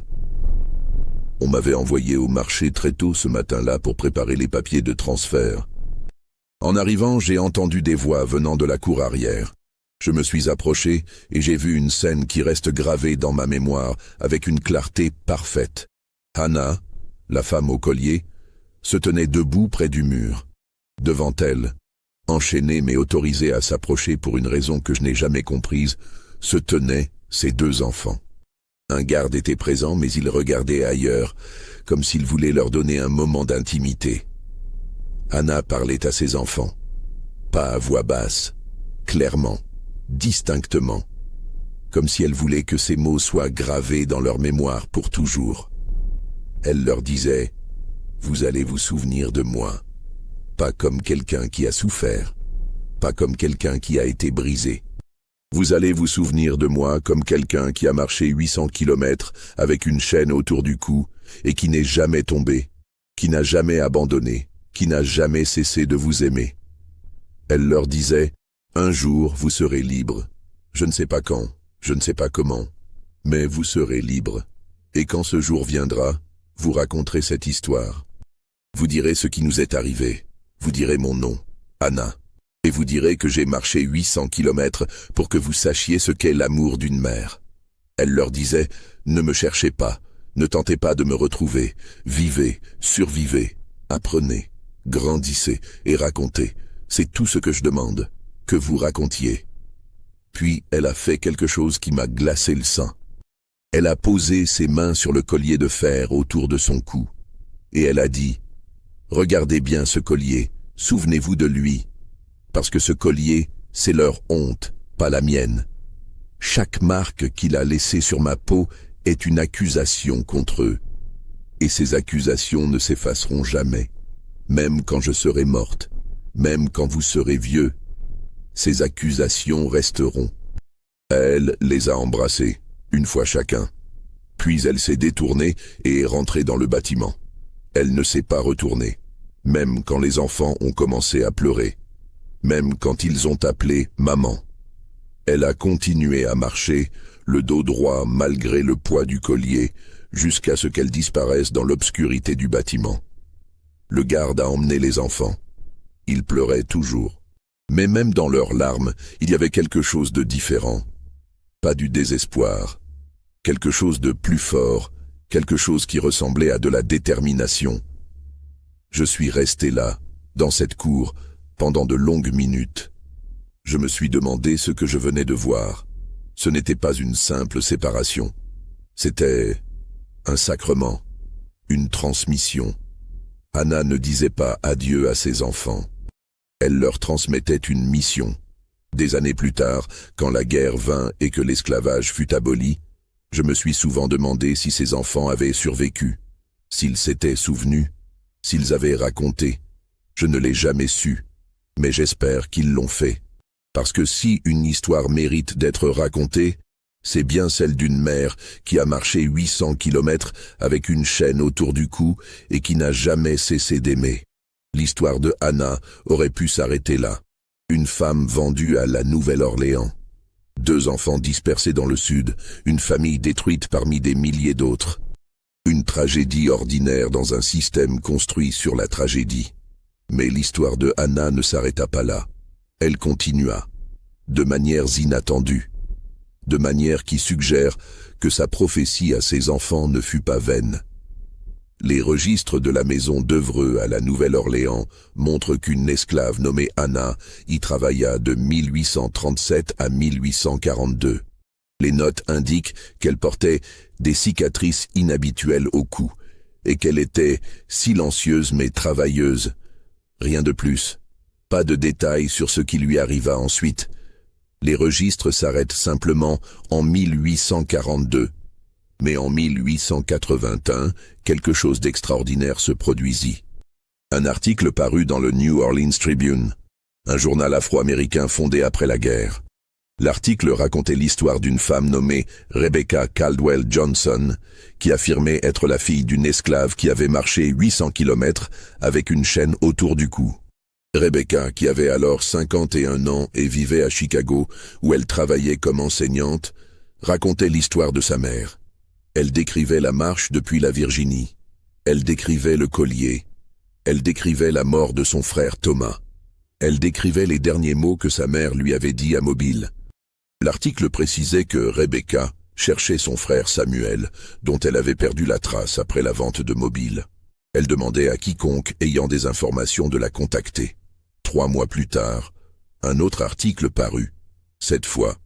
On m'avait envoyé au marché très tôt ce matin-là pour préparer les papiers de transfert. En arrivant, j'ai entendu des voix venant de la cour arrière. Je me suis approché et j'ai vu une scène qui reste gravée dans ma mémoire avec une clarté parfaite. Hannah, la femme au collier, se tenait debout près du mur. Devant elle, enchaînée mais autorisée à s'approcher pour une raison que je n'ai jamais comprise, se tenaient ses 2 enfants. Un garde était présent, mais il regardait ailleurs, comme s'il voulait leur donner un moment d'intimité. Hannah parlait à ses enfants, pas à voix basse, clairement, distinctement, comme si elle voulait que ces mots soient gravés dans leur mémoire pour toujours. Elle leur disait « Vous allez vous souvenir de moi, pas comme quelqu'un qui a souffert, pas comme quelqu'un qui a été brisé. Vous allez vous souvenir de moi comme quelqu'un qui a marché 800 kilomètres avec une chaîne autour du cou et qui n'est jamais tombé, qui n'a jamais abandonné, qui n'a jamais cessé de vous aimer. » Elle leur disait « Un jour, vous serez libres. Je ne sais pas quand, je ne sais pas comment, mais vous serez libres. Et quand ce jour viendra, vous raconterez cette histoire. Vous direz ce qui nous est arrivé. Vous direz mon nom, Hannah. Et vous direz que j'ai marché 800 kilomètres pour que vous sachiez ce qu'est l'amour d'une mère. » Elle leur disait « Ne me cherchez pas, ne tentez pas de me retrouver, vivez, survivez, apprenez, grandissez et racontez. C'est tout ce que je demande, que vous racontiez. » Puis elle a fait quelque chose qui m'a glacé le sang. Elle a posé ses mains sur le collier de fer autour de son cou. Et elle a dit « Regardez bien ce collier, souvenez-vous de lui. Parce que ce collier, c'est leur honte, pas la mienne. Chaque marque qu'il a laissée sur ma peau est une accusation contre eux. Et ces accusations ne s'effaceront jamais, même quand je serai morte, même quand vous serez vieux. Ces accusations resteront. » Elle les a embrassés, une fois chacun. Puis elle s'est détournée et est rentrée dans le bâtiment. Elle ne s'est pas retournée, même quand les enfants ont commencé à pleurer. Même quand ils ont appelé « maman ». Elle a continué à marcher, le dos droit malgré le poids du collier, jusqu'à ce qu'elle disparaisse dans l'obscurité du bâtiment. Le garde a emmené les enfants. Ils pleuraient toujours. Mais même dans leurs larmes, il y avait quelque chose de différent. Pas du désespoir. Quelque chose de plus fort, quelque chose qui ressemblait à de la détermination. Je suis resté là, dans cette cour, pendant de longues minutes. Je me suis demandé ce que je venais de voir. Ce n'était pas une simple séparation. C'était un sacrement, une transmission. Hannah ne disait pas adieu à ses enfants. Elle leur transmettait une mission. Des années plus tard, quand la guerre vint et que l'esclavage fut aboli, je me suis souvent demandé si ces enfants avaient survécu, s'ils s'étaient souvenus, s'ils avaient raconté. Je ne l'ai jamais su. Mais j'espère qu'ils l'ont fait. Parce que si une histoire mérite d'être racontée, c'est bien celle d'une mère qui a marché 800 kilomètres avec une chaîne autour du cou et qui n'a jamais cessé d'aimer. L'histoire de Hannah aurait pu s'arrêter là. Une femme vendue à la Nouvelle-Orléans. 2 enfants dispersés dans le sud, une famille détruite parmi des milliers d'autres. Une tragédie ordinaire dans un système construit sur la tragédie. Mais l'histoire de Hannah ne s'arrêta pas là. Elle continua, de manières inattendues, de manière qui suggère que sa prophétie à ses enfants ne fut pas vaine. Les registres de la maison d'Evreux à la Nouvelle-Orléans montrent qu'une esclave nommée Hannah y travailla de 1837 à 1842. Les notes indiquent qu'elle portait des cicatrices inhabituelles au cou, et qu'elle était silencieuse mais travailleuse. Rien de plus. Pas de détails sur ce qui lui arriva ensuite. Les registres s'arrêtent simplement en 1842. Mais en 1881, quelque chose d'extraordinaire se produisit. Un article parut dans le New Orleans Tribune, un journal afro-américain fondé après la guerre. L'article racontait l'histoire d'une femme nommée Rebecca Caldwell Johnson, qui affirmait être la fille d'une esclave qui avait marché 800 kilomètres avec une chaîne autour du cou. Rebecca, qui avait alors 51 ans et vivait à Chicago, où elle travaillait comme enseignante, racontait l'histoire de sa mère. Elle décrivait la marche depuis la Virginie. Elle décrivait le collier. Elle décrivait la mort de son frère Thomas. Elle décrivait les derniers mots que sa mère lui avait dit à Mobile. L'article précisait que Rebecca cherchait son frère Samuel, dont elle avait perdu la trace après la vente de Mobile. Elle demandait à quiconque ayant des informations de la contacter. 3 mois plus tard, un autre article parut. Cette fois,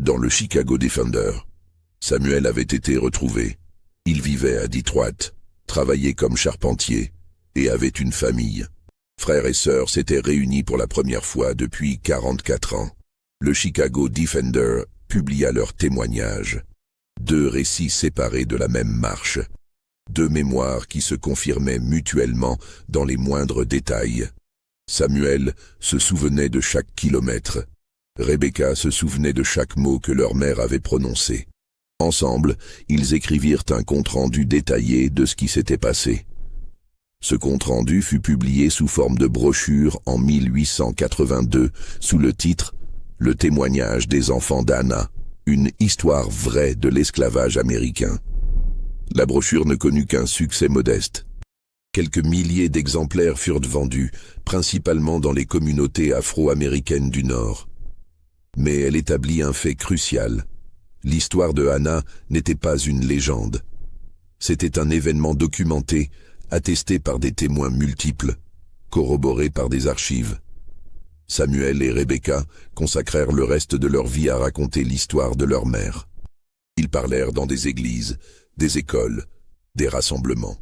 dans le Chicago Defender. Samuel avait été retrouvé. Il vivait à Detroit, travaillait comme charpentier et avait une famille. Frères et sœurs s'étaient réunis pour la première fois depuis 44 ans. Le Chicago Defender publia leur témoignage. 2 récits séparés de la même marche. 2 mémoires qui se confirmaient mutuellement dans les moindres détails. Samuel se souvenait de chaque kilomètre. Rebecca se souvenait de chaque mot que leur mère avait prononcé. Ensemble, ils écrivirent un compte-rendu détaillé de ce qui s'était passé. Ce compte-rendu fut publié sous forme de brochure en 1882 sous le titre « Le témoignage des enfants d'Anna, une histoire vraie de l'esclavage américain ». La brochure ne connut qu'un succès modeste. Quelques milliers d'exemplaires furent vendus, principalement dans les communautés afro-américaines du Nord. Mais elle établit un fait crucial. L'histoire de Anna n'était pas une légende. C'était un événement documenté, attesté par des témoins multiples, corroboré par des archives. Samuel et Rebecca consacrèrent le reste de leur vie à raconter l'histoire de leur mère. Ils parlèrent dans des églises, des écoles, des rassemblements.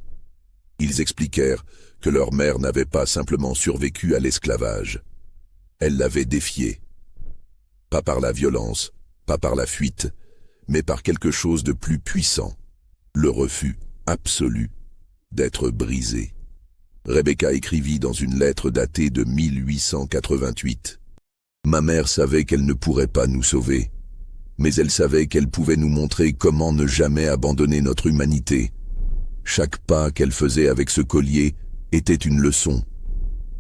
Ils expliquèrent que leur mère n'avait pas simplement survécu à l'esclavage. Elle l'avait défié. Pas par la violence, pas par la fuite, mais par quelque chose de plus puissant, le refus absolu d'être brisée. Rebecca écrivit dans une lettre datée de 1888. « Ma mère savait qu'elle ne pourrait pas nous sauver, mais elle savait qu'elle pouvait nous montrer comment ne jamais abandonner notre humanité. Chaque pas qu'elle faisait avec ce collier était une leçon.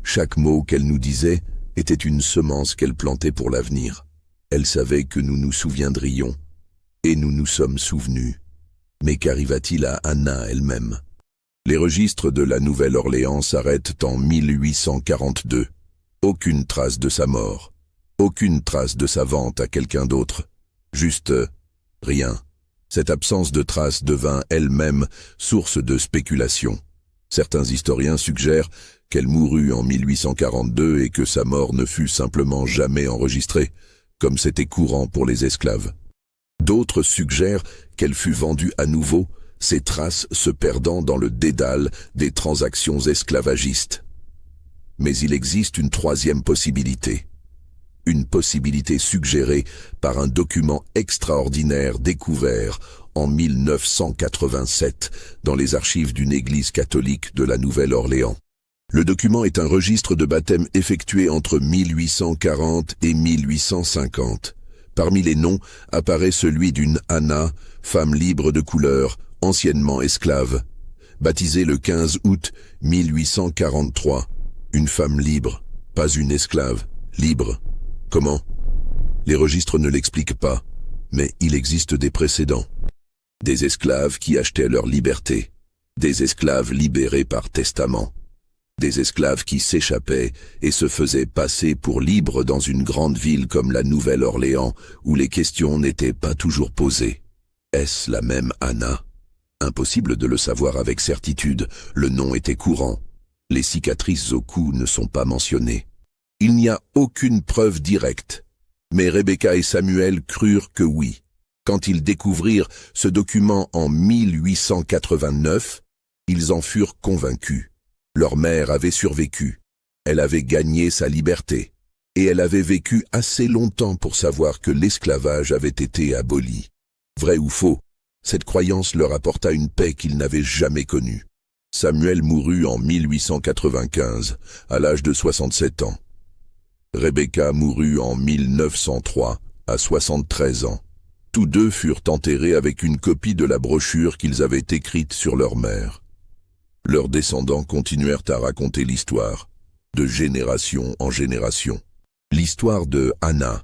Chaque mot qu'elle nous disait était une semence qu'elle plantait pour l'avenir. Elle savait que nous nous souviendrions, et nous nous sommes souvenus. Mais qu'arriva-t-il à Anna elle-même ? Les registres de la Nouvelle-Orléans s'arrêtent en 1842. Aucune trace de sa mort, aucune trace de sa vente à quelqu'un d'autre. Juste rien. Cette absence de traces devint elle-même source de spéculation. Certains historiens suggèrent qu'elle mourut en 1842 et que sa mort ne fut simplement jamais enregistrée, comme c'était courant pour les esclaves. D'autres suggèrent qu'elle fut vendue à nouveau, ses traces se perdant dans le dédale des transactions esclavagistes. Mais il existe une troisième possibilité. Une possibilité suggérée par un document extraordinaire découvert en 1987 dans les archives d'une église catholique de la Nouvelle-Orléans. Le document est un registre de baptême effectué entre 1840 et 1850. Parmi les noms apparaît celui d'une Anna, femme libre de couleur, anciennement esclave, baptisée le 15 août 1843. Une femme libre, pas une esclave, libre. Comment ? Les registres ne l'expliquent pas, mais il existe des précédents. Des esclaves qui achetaient leur liberté, des esclaves libérés par testament, des esclaves qui s'échappaient et se faisaient passer pour libres dans une grande ville comme la Nouvelle-Orléans où les questions n'étaient pas toujours posées. Est-ce la même Anna ? Impossible de le savoir avec certitude, le nom était courant. Les cicatrices au cou ne sont pas mentionnées. Il n'y a aucune preuve directe, mais Rebecca et Samuel crurent que oui. Quand ils découvrirent ce document en 1889, Ils en furent convaincus. Leur mère avait survécu. Elle avait gagné sa liberté. Et elle avait vécu assez longtemps pour savoir que l'esclavage avait été aboli. Vrai ou faux, cette croyance leur apporta une paix qu'ils n'avaient jamais connue. Samuel mourut en 1895, à l'âge de 67 ans. Rebecca mourut en 1903, à 73 ans. Tous deux furent enterrés avec une copie de la brochure qu'ils avaient écrite sur leur mère. Leurs descendants continuèrent à raconter l'histoire, de génération en génération. L'histoire de Hannah,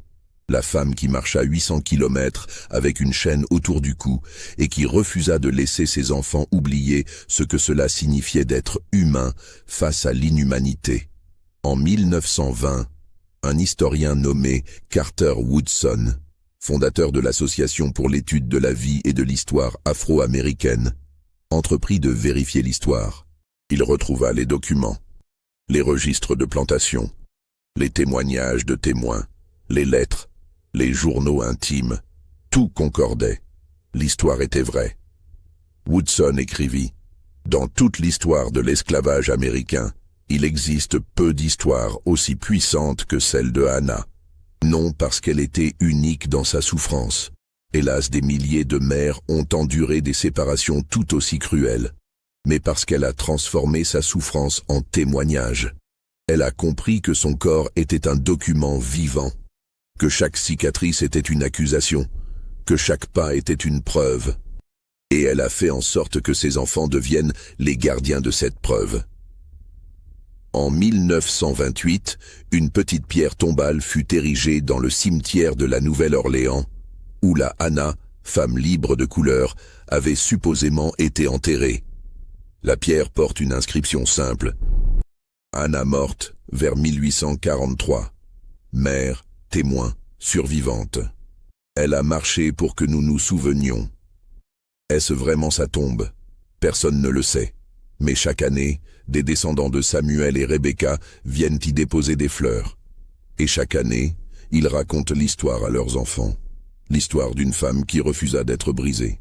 la femme qui marcha 800 kilomètres avec une chaîne autour du cou et qui refusa de laisser ses enfants oublier ce que cela signifiait d'être humain face à l'inhumanité. En 1920, un historien nommé Carter Woodson, fondateur de l'Association pour l'étude de la vie et de l'histoire afro-américaine, entreprit de vérifier l'histoire. Il retrouva les documents, les registres de plantation, les témoignages de témoins, les lettres, les journaux intimes. Tout concordait. L'histoire était vraie. Woodson écrivit « Dans toute l'histoire de l'esclavage américain, il existe peu d'histoires aussi puissantes que celle de Hannah. Non parce qu'elle était unique dans sa souffrance. Hélas, des milliers de mères ont enduré des séparations tout aussi cruelles, mais parce qu'elle a transformé sa souffrance en témoignage. Elle a compris que son corps était un document vivant, que chaque cicatrice était une accusation, que chaque pas était une preuve. Et elle a fait en sorte que ses enfants deviennent les gardiens de cette preuve. En 1928, une petite pierre tombale fut érigée dans le cimetière de la Nouvelle-Orléans, où la Hannah, femme libre de couleur, avait supposément été enterrée. La pierre porte une inscription simple. Hannah morte vers 1843. Mère, témoin, survivante. Elle a marché pour que nous nous souvenions. Est-ce vraiment sa tombe? Personne ne le sait. Mais chaque année, des descendants de Samuel et Rebecca viennent y déposer des fleurs. Et chaque année, ils racontent l'histoire à leurs enfants. L'histoire d'une femme qui refusa d'être brisée.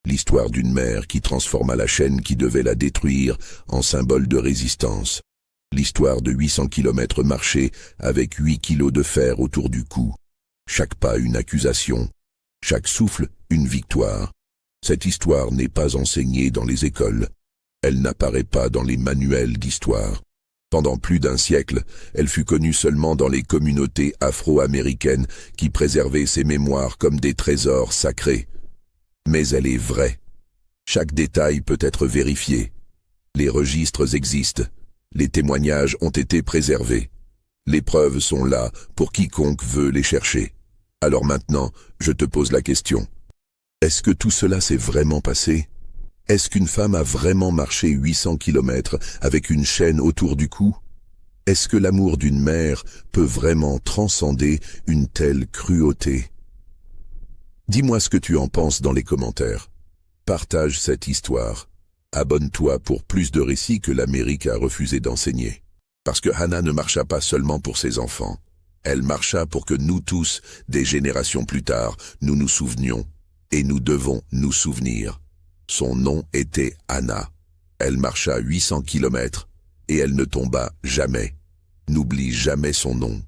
L'histoire d'une mère qui transforma la chaîne qui devait la détruire en symbole de résistance. L'histoire de 800 kilomètres marchés avec 8 kilos de fer autour du cou. Chaque pas une accusation. Chaque souffle une victoire. Cette histoire n'est pas enseignée dans les écoles. Elle n'apparaît pas dans les manuels d'histoire. Pendant plus d'un siècle, elle fut connue seulement dans les communautés afro-américaines qui préservaient ses mémoires comme des trésors sacrés. Mais elle est vraie. Chaque détail peut être vérifié. Les registres existent. Les témoignages ont été préservés. Les preuves sont là pour quiconque veut les chercher. Alors maintenant, je te pose la question. Est-ce que tout cela s'est vraiment passé? Est-ce qu'une femme a vraiment marché 800 kilomètres avec une chaîne autour du cou? Est-ce que l'amour d'une mère peut vraiment transcender une telle cruauté? Dis-moi ce que tu en penses dans les commentaires. Partage cette histoire. Abonne-toi pour plus de récits que l'Amérique a refusé d'enseigner. Parce que Hannah ne marcha pas seulement pour ses enfants. Elle marcha pour que nous tous, des générations plus tard, nous nous souvenions. Et nous devons nous souvenir. Son nom était Hannah. Elle marcha 800 kilomètres et elle ne tomba jamais. N'oublie jamais son nom.